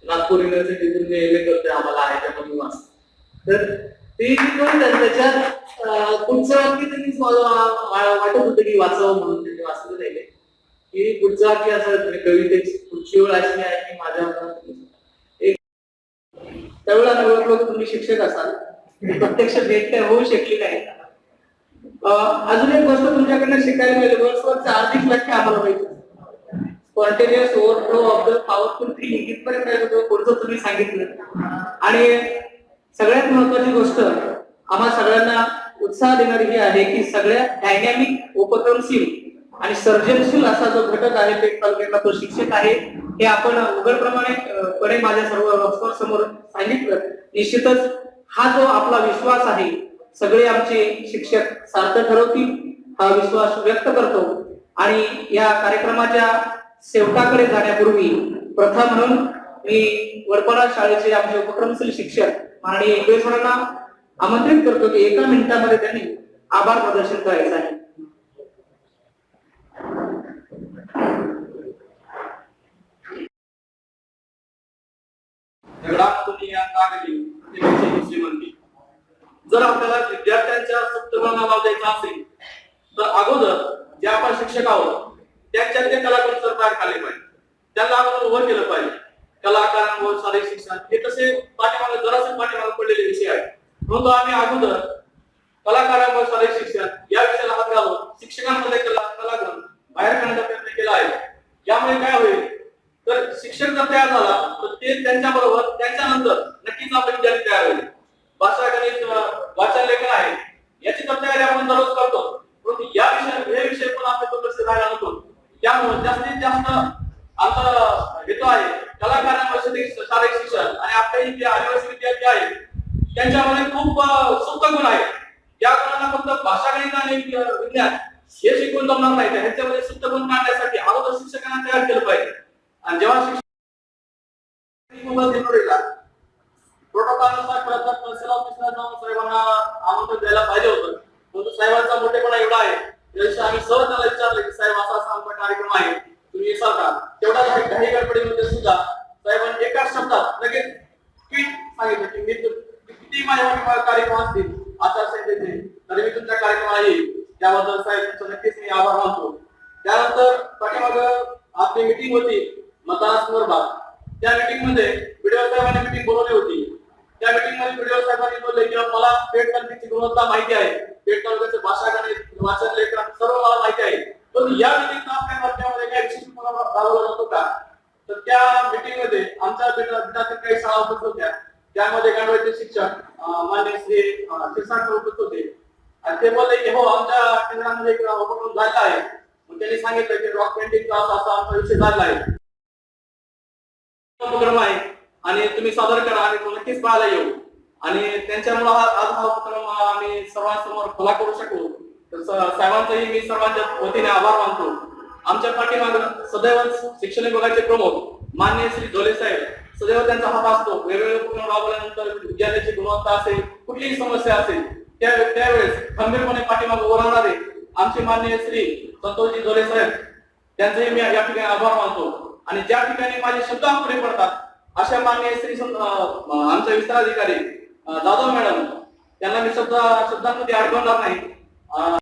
नागपूर युनिव्हर्सिटीतून मी एम ए करतोय, आम्हाला आहे त्यामध्ये वाच. तर ती कविता त्याच्यात पुढचं वाक्य त्यांनी वाटत होतं की वाचावं म्हणून त्यांनी वाचलं नाही की पुढचं वाक्य असं कवितेची पुढची वेळ अशी आहे की माझ्या मनात त्यावेळेला ओळखलो की तुम्ही शिक्षक असाल, प्रत्यक्ष भेट काय होऊ शकली नाही. अजून एक गोष्ट तुमच्याकडनं शिकायला मिळेल, वर्ड्सवरचं आर्थिक व्याख्या आम्हाला माहिती. Spontaneous overflow of the powerful thinking इथपर्यंत काय होतं पुढचं तुम्ही सांगितलं. आणि सगळ्यात महत्वाची गोष्ट आम्हा सगळ्यांना उत्साह देणारी ही आहे की सगळ्या डायनॅमिक, उपक्रमशील आणि सर्जनशील असा जो घटक आहे पेठ तालुक्यातला तो शिक्षक आहे, हे आपण उघडपणे माझ्या सर्व रॉक्सवर समोर सांगितलं. निश्चितच हा जो आपला विश्वास आहे सगळे आमचे शिक्षक सार्थ ठरवतील हा विश्वास व्यक्त करतो. आणि या कार्यक्रमाच्या शेवटाकडे जाण्यापूर्वी प्रथा म्हणून मी वडपाडा शाळेचे आमचे उपक्रमशील शिक्षक माननीय इंगळे सरांना आमंत्रित करतो की 1 मिनिटामध्ये त्यांनी आभार प्रदर्शन करायचं आहे. जर आपल्याला विद्यार्थ्यांच्या सुप्तगुणांना वाव द्यायचा असेल तर अगोदर जे आपण शिक्षक आहोत त्यांच्यात ते कलाकार सर तयार केले पाहिजे, त्यांना अगोदर उभं केलं पाहिजे. कलाकारांवर शारीरिक शिक्षण हे तसे पाठीमागे जरासे पाठीमागे पडलेले विषय आहेत, म्हणून आम्ही अगोदर कलाकारांवर शारीरिक शिक्षण या विषयाला हात घालून शिक्षकांमध्ये कलाग्रहण बाहेर काढण्याचा प्रयत्न केला आहे. यामुळे काय होईल तर शिक्षक जर तयार झाला तर ते त्यांच्याबरोबर त्यांच्यानंतर नक्कीच आपले विद्यार्थी तयार होईल. भाषा, गणित, वाचन, लेखन आहे याची तर तयारी आपण दररोज करतो, परंतु हे विषय पण आपल्या दुर्लक्ष राहायला नको. त्यामुळे जास्तीत जास्त आमचा हेतू आहे कलाकारांवर शारीरिक शिक्षण. आणि आपले जे आदिवासी विद्यार्थी आहेत त्यांच्यामध्ये खूप सुप्त गुण आहेत. या गुणांना फक्त भाषा, गणित आणि विज्ञान हे शिकवून जमणार नाही, ह्याच्यामध्ये सुप्त गुण काढण्यासाठी अगोदर शिक्षकांना तयार केलं पाहिजे. आणि जेव्हा शिक्षक प्रोटोकॉलनुसार तहसील ऑफिसला जाऊन साहेबांना आमंत्रण द्यायला पाहिजे होतं, परंतु साहेबांचा मोठेपणा एवढा आहे त्याविषयी आम्ही सहज त्याला विचारलं की साहेब असा आमचा कार्यक्रम आहे, तुम्ही येसाल का. तेवढा काही गडबडीमध्ये सुद्धा साहेबांनी एका शब्दात लगेच ट्वीट सांगितलं की मी किती माझ्या कार्यक्रम असतील आचारसंहितेचे तरी मी तुमच्या कार्यक्रमाला येईल. त्याबद्दल साहेब तुमचा नक्कीच मी आभार मानतो. त्यानंतर पाठीमाग आपली मिटिंग होती मतदानासंदर्भात, त्या मिटिंग मध्ये व्हिडिओ साहेबांनी मिटिंग बोलवली होती त्या मीटिंग मध्ये व्हिडिओ साहेबांनी बोलले की मला पेट कल्पीची गुणवत्ता माहिती आहे, पेट तालुक्याचे भाषा गणित वाचन लेखन सर्व मला माहिती आहे, पण या व्यतिरिक्त आपल्या वर्गामध्ये काही विशिष्ट मला राबवला जातो का? तर त्या मीटिंग मध्ये आमच्या विद्यार्थी काही शाळा उपस्थित होत्या, त्यामध्ये गांडवाचे शिक्षक मान्य श्री शिरसाट उपस्थित होते आणि ते बोलले की हो आमच्या केंद्रामध्ये एक उपक्रम झाला आहे. मग त्यांनी सांगितलं की रॉक पेंटिंग क्लास असा आमचा विषय झाला आहे, उपक्रम आहे आणि तुम्ही सादर करा आणि तो नक्कीच पाहायला येऊ. आणि त्यांच्यामुळे आज हा उपक्रम आम्ही सर्वांसमोर खुला करू शकू. तर साहेबांचाही मी सर्वांच्या वतीने आभार मानतो. आमच्या पाठीमागे सदैव शिक्षण विभागाचे प्रमुख मान्य श्री धोले साहेब सदैव त्यांचा हात असतो. वेगवेगळे उपक्रम राबवल्यानंतर विद्यार्थ्याची गुणवत्ता असेल, कुठलीही समस्या असेल त्यावेळेस खंबीरपणे पाठीमागे उभं राहणारे आमचे मान्य श्री संतोषजी धोले साहेब त्यांचेही मी या ठिकाणी आभार मानतो. आणि ज्या ठिकाणी माझे शब्द अपुरे पडतात अशा मान्य श्री आमचे विस्तार अधिकारी जाधव मॅडम त्यांना मी शब्दांमध्ये अडकवणार नाही.